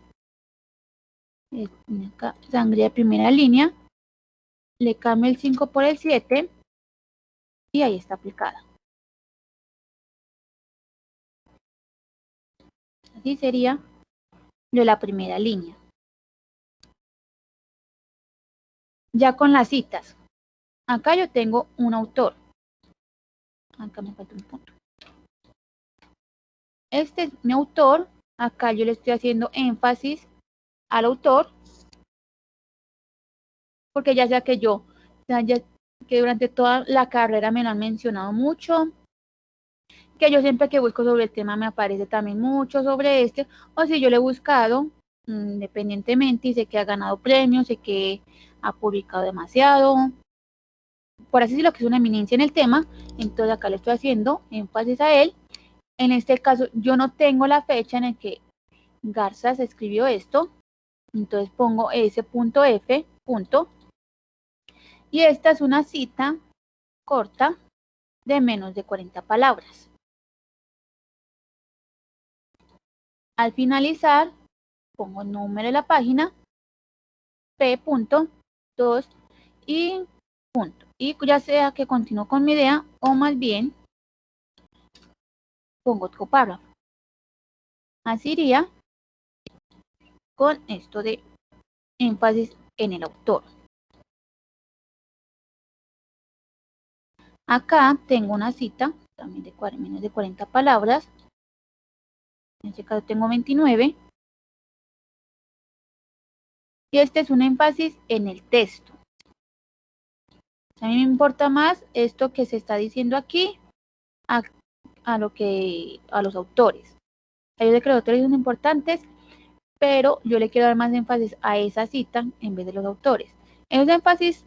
Acá, sangría de primera línea. Le cambio el 5 por el 7. Y ahí está aplicada. Así sería de la primera línea. Ya con las citas. Acá yo tengo un autor. Acá me falta un punto. Este es mi autor. Acá yo le estoy haciendo énfasis al autor. Porque ya sea que que durante toda la carrera me lo han mencionado mucho. Que yo siempre que busco sobre el tema me aparece también mucho sobre este. O si yo lo he buscado independientemente y sé que ha ganado premios, sé que ha publicado demasiado. Por así decirlo, que es una eminencia en el tema. Entonces acá le estoy haciendo énfasis a él. En este caso yo no tengo la fecha en la que Garza se escribió esto. Entonces pongo S.F. Y esta es una cita corta de menos de 40 palabras. Al finalizar, pongo el número de la página, P.2 y punto. Y ya sea que continúo con mi idea o más bien pongo otro párrafo. Así iría con esto de énfasis en el autor. Acá tengo una cita también de menos de 40 palabras. En este caso tengo 29. Y este es un énfasis en el texto. A mí me importa más esto que se está diciendo aquí a los autores. Yo sé que los autores son importantes, pero yo le quiero dar más énfasis a esa cita en vez de los autores. Esos énfasis,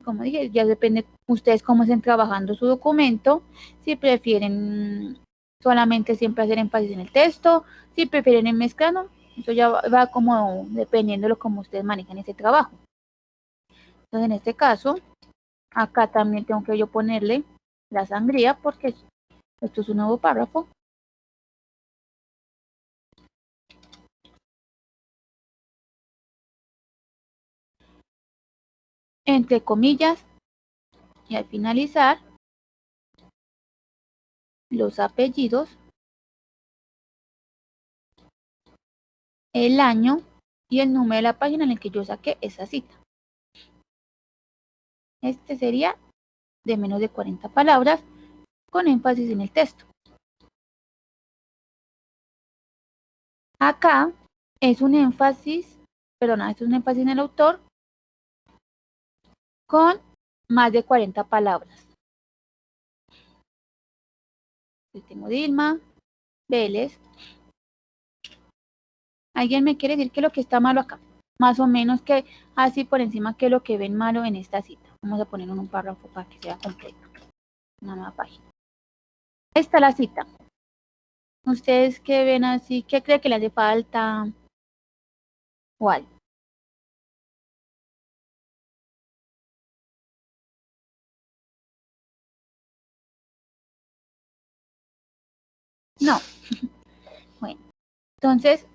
como dije, ya depende ustedes cómo estén trabajando su documento, si prefieren solamente siempre hacer énfasis en el texto, si prefieren ir mezclando, eso ya va como dependiendo de cómo ustedes manejan ese trabajo. Entonces, en este caso, acá también tengo que yo ponerle la sangría porque esto es un nuevo párrafo. Entre comillas, y al finalizar, los apellidos, el año y el número de la página en la que yo saqué esa cita. Este sería de menos de 40 palabras con énfasis en el texto. Acá es un énfasis, esto es un énfasis en el autor con más de 40 palabras. Tengo Dilma Vélez. ¿Alguien me quiere decir qué es lo que está malo acá? Más o menos que así por encima que lo que ven malo en esta cita. Vamos a poner en un párrafo para que sea completo. Una nueva página. Esta es la cita. ¿Ustedes qué ven así? ¿Qué creen que le hace falta? ¿Cuál? No. Bueno, entonces,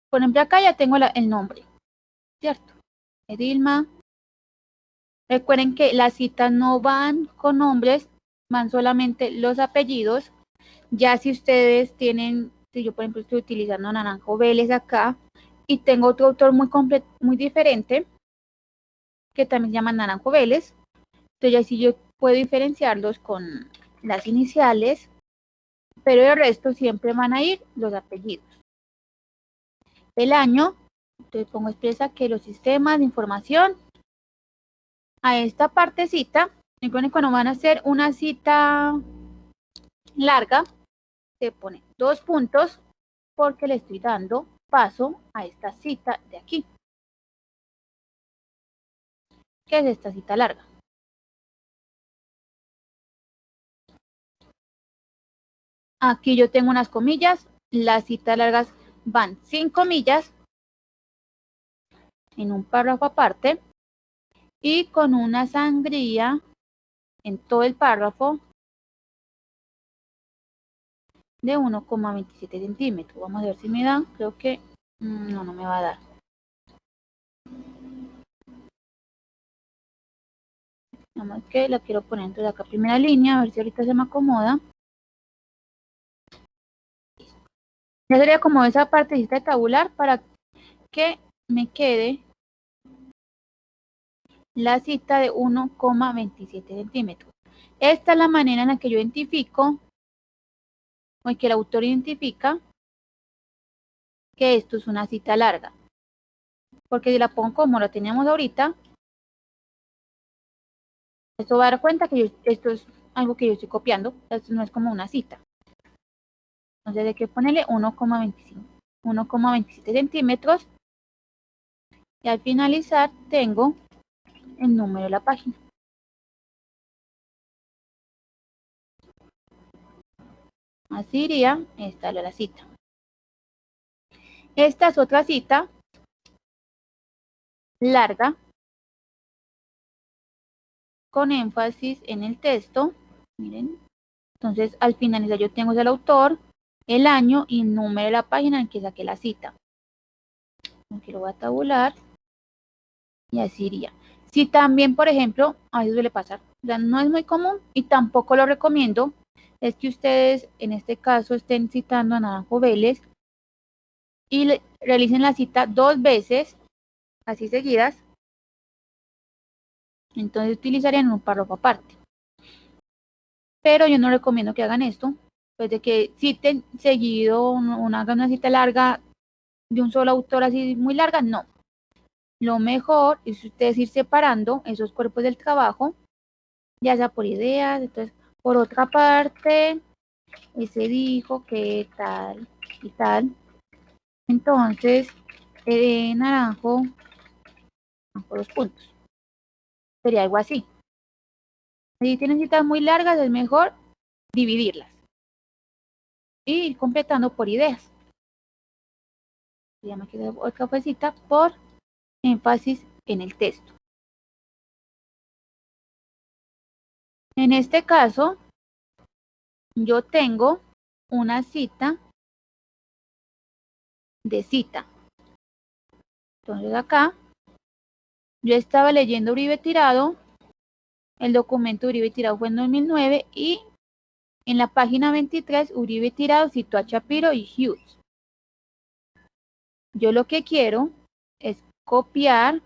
por ejemplo, acá ya tengo el nombre, ¿cierto? Edilma. Recuerden que las citas no van con nombres, van solamente los apellidos. Ya si ustedes tienen, si yo por ejemplo estoy utilizando Naranjo Vélez acá, y tengo otro autor muy diferente, que también se llama Naranjo Vélez, entonces ya sí yo puedo diferenciarlos con las iniciales, pero el resto siempre van a ir los apellidos. El año, entonces pongo expresa que los sistemas de información, a esta partecita, recuerden cuando van a hacer una cita larga, se pone 2 puntos porque le estoy dando paso a esta cita de aquí. ¿Qué es esta cita larga? Aquí yo tengo unas comillas, las citas largas van sin comillas, en un párrafo aparte, y con una sangría en todo el párrafo de 1,27 centímetros. Vamos a ver si me da, creo que no me va a dar. Nada más que la quiero poner dentro de acá, primera línea, a ver si ahorita se me acomoda. Ya sería como esa partecita de tabular para que me quede la cita de 1,27 centímetros. Esta es la manera en la que yo identifico, o que el autor identifica, que esto es una cita larga. Porque si la pongo como la teníamos ahorita, esto va a dar cuenta que esto es algo que yo estoy copiando, esto no es como una cita. Entonces hay que ponerle 1,27 centímetros. Y al finalizar tengo el número de la página. Así iría esta es la cita. Esta es otra cita larga con énfasis en el texto. Miren. Entonces al finalizar yo tengo el autor, el año y el número de la página en que saqué la cita. Aquí lo voy a tabular. Y así iría. Si también, por ejemplo, a veces suele pasar, o sea, no es muy común y tampoco lo recomiendo, es que ustedes en este caso estén citando a Naranjo Vélez y realicen la cita 2 veces, así seguidas, entonces utilizarían un párrafo aparte. Pero yo no recomiendo que hagan esto, pues de que citen seguido, hagan una cita larga de un solo autor así muy larga, no. Lo mejor es ustedes ir separando esos cuerpos del trabajo, ya sea por ideas, entonces, por otra parte, ese dijo que tal y tal. Entonces, naranjo, por 2 puntos. Sería algo así. Si tienen citas muy largas, es mejor dividirlas y ir completando por ideas. Ya me queda otra cosita por énfasis en el texto. En este caso, yo tengo una cita de cita. Entonces acá, yo estaba leyendo Uribe Tirado, el documento Uribe Tirado fue en 2009 y en la página 23 Uribe Tirado citó a Shapiro y Hughes. Yo lo que quiero es copiar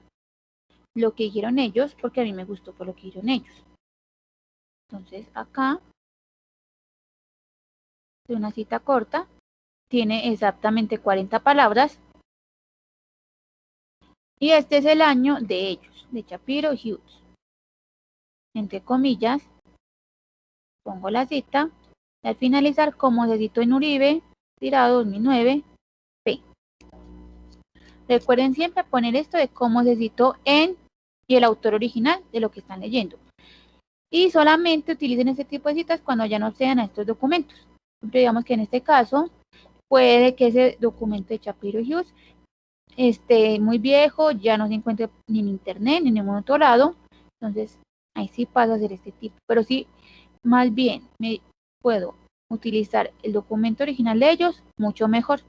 lo que dijeron ellos porque a mí me gustó por lo que dijeron ellos. Entonces acá, de una cita corta, tiene exactamente 40 palabras y este es el año de ellos, de Shapiro y Hughes. entre comillas, pongo la cita, y al finalizar, como se citó en Uribe, tirado 2009, P. Recuerden siempre poner esto de cómo se citó en y el autor original de lo que están leyendo. Y solamente utilicen este tipo de citas cuando ya no sean a estos documentos. Digamos que en este caso, puede que ese documento de Shapiro y Hughes esté muy viejo, ya no se encuentre ni en internet ni en ningún otro lado. Entonces, ahí sí pasa a hacer este tipo. Pero sí, más bien, me puedo utilizar el documento original de ellos mucho mejor.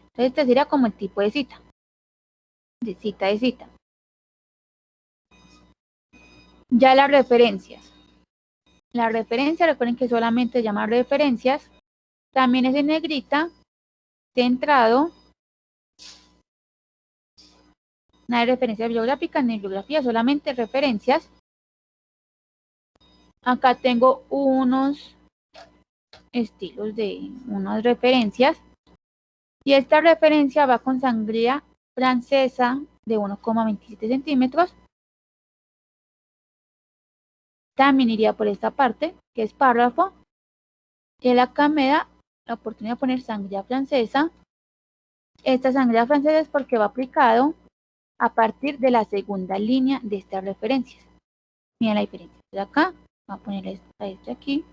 Entonces, este sería como el tipo de cita. De cita de cita. Ya las referencias. La referencia, recuerden que solamente se llama referencias. También es en negrita, centrado. Nada de referencias bibliográficas ni bibliografía, solamente referencias. Acá tengo unos estilos de unas referencias. Y esta referencia va con sangría francesa de 1,27 centímetros. También iría por esta parte, que es párrafo. Y acá me da la oportunidad de poner sangría francesa. Esta sangría francesa es porque va aplicado a partir de la segunda línea de estas referencias. Miren la diferencia. De acá, voy a poner este aquí.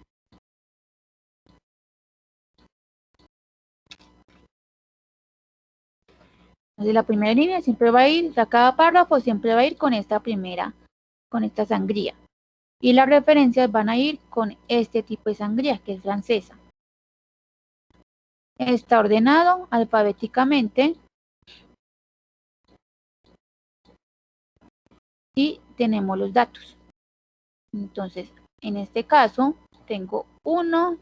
Entonces la primera línea siempre va a ir, cada párrafo siempre va a ir con esta primera, con esta sangría. Y las referencias van a ir con este tipo de sangría, que es francesa. Está ordenado alfabéticamente. Y tenemos los datos. Entonces, en este caso, tengo 1,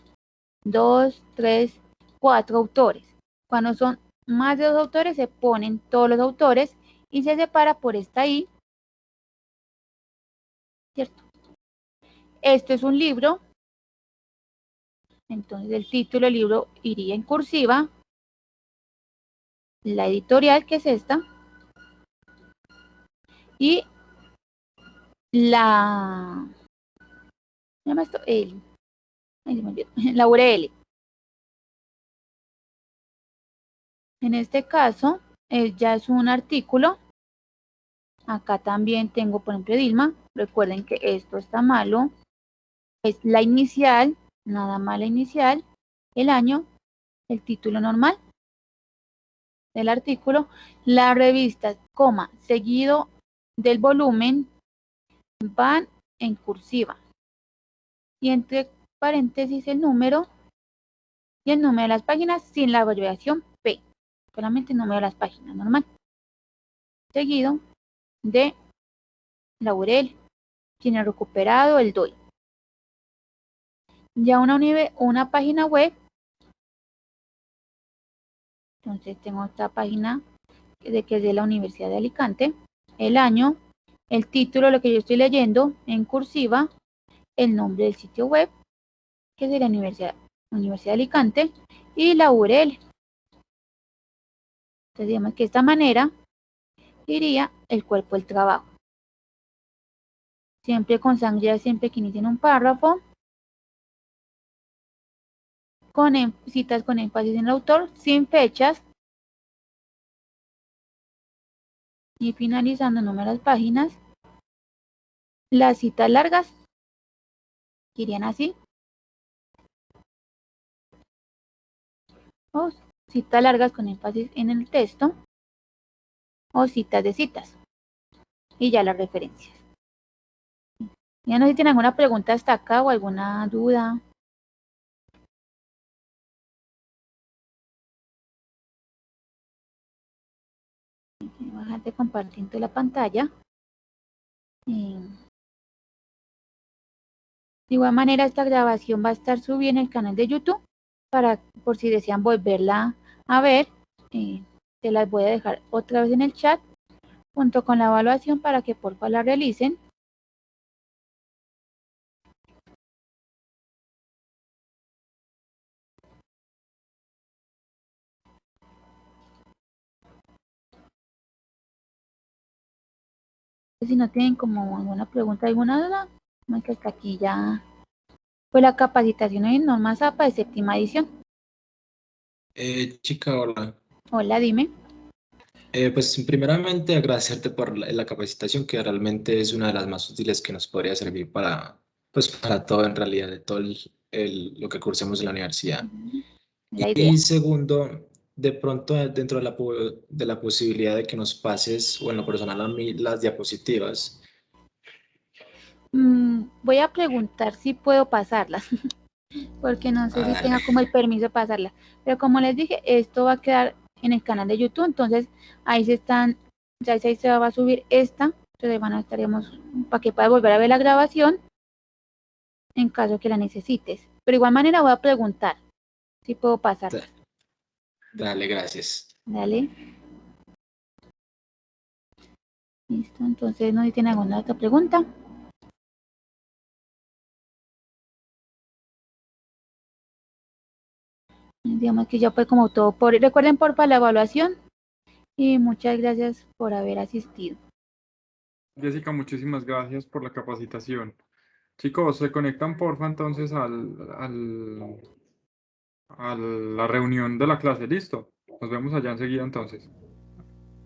2, 3, 4 autores. Cuando son más de 2 autores, se ponen todos los autores y se separa por esta I, ¿cierto? Esto es un libro. Entonces, el título del libro iría en cursiva. La editorial, que es esta. Y la... ¿cómo se llama esto? La URL. En este caso, ya es un artículo. Acá también tengo, por ejemplo, Dilma. Recuerden que esto está malo. Es la inicial, nada más la inicial, el año, el título normal del artículo, la revista, coma, seguido del volumen, van en cursiva. Y entre paréntesis el número y el número de las páginas sin la abreviación P. Solamente el número de las páginas normal. Seguido de la URL. Tiene recuperado el DOI. Ya una página web. Entonces tengo esta página que es de la Universidad de Alicante. El año, el título, lo que yo estoy leyendo en cursiva, el nombre del sitio web, que es de la Universidad de Alicante, y la URL. Entonces digamos que de esta manera iría el cuerpo del trabajo. Siempre con sangría, siempre que inicien un párrafo, con citas con énfasis en el autor, sin fechas, y finalizando en número de páginas, las citas largas irían así, o citas largas con énfasis en el texto, o citas de citas, y ya las referencias. Ya no sé si tienen alguna pregunta hasta acá o alguna duda. Voy a dejar de compartir la pantalla. De igual manera, esta grabación va a estar subida en el canal de YouTube para por si desean volverla a ver. Se las voy a dejar otra vez en el chat junto con la evaluación para que por favor la realicen. Si no tienen como alguna pregunta, alguna duda, como que hasta aquí ya fue la capacitación en normas APA de séptima edición. Chica, hola. Hola, dime. Pues primeramente agradecerte por la capacitación, que realmente es una de las más útiles que nos podría servir pues, para todo en realidad, de todo lo que cursemos en la universidad. La idea. Y segundo, de pronto dentro de de la posibilidad de que nos pases, o en lo personal a mí, las diapositivas. Voy a preguntar si puedo pasarlas, porque no sé si Dale, tenga como el permiso de pasarlas. Pero como les dije, esto va a quedar en el canal de YouTube, entonces ahí ya ahí se va a subir esta, entonces estaríamos para que puedas volver a ver la grabación en caso que la necesites. Pero de igual manera voy a preguntar si puedo pasarlas. dale, gracias. Dale. Listo, entonces no sé si tiene alguna otra pregunta. Digamos que ya fue como todo. Recuerden porfa la evaluación y muchas gracias por haber asistido. Jessica, muchísimas gracias por la capacitación. Chicos, se conectan porfa entonces a la reunión de la clase. Listo. Nos vemos allá enseguida entonces.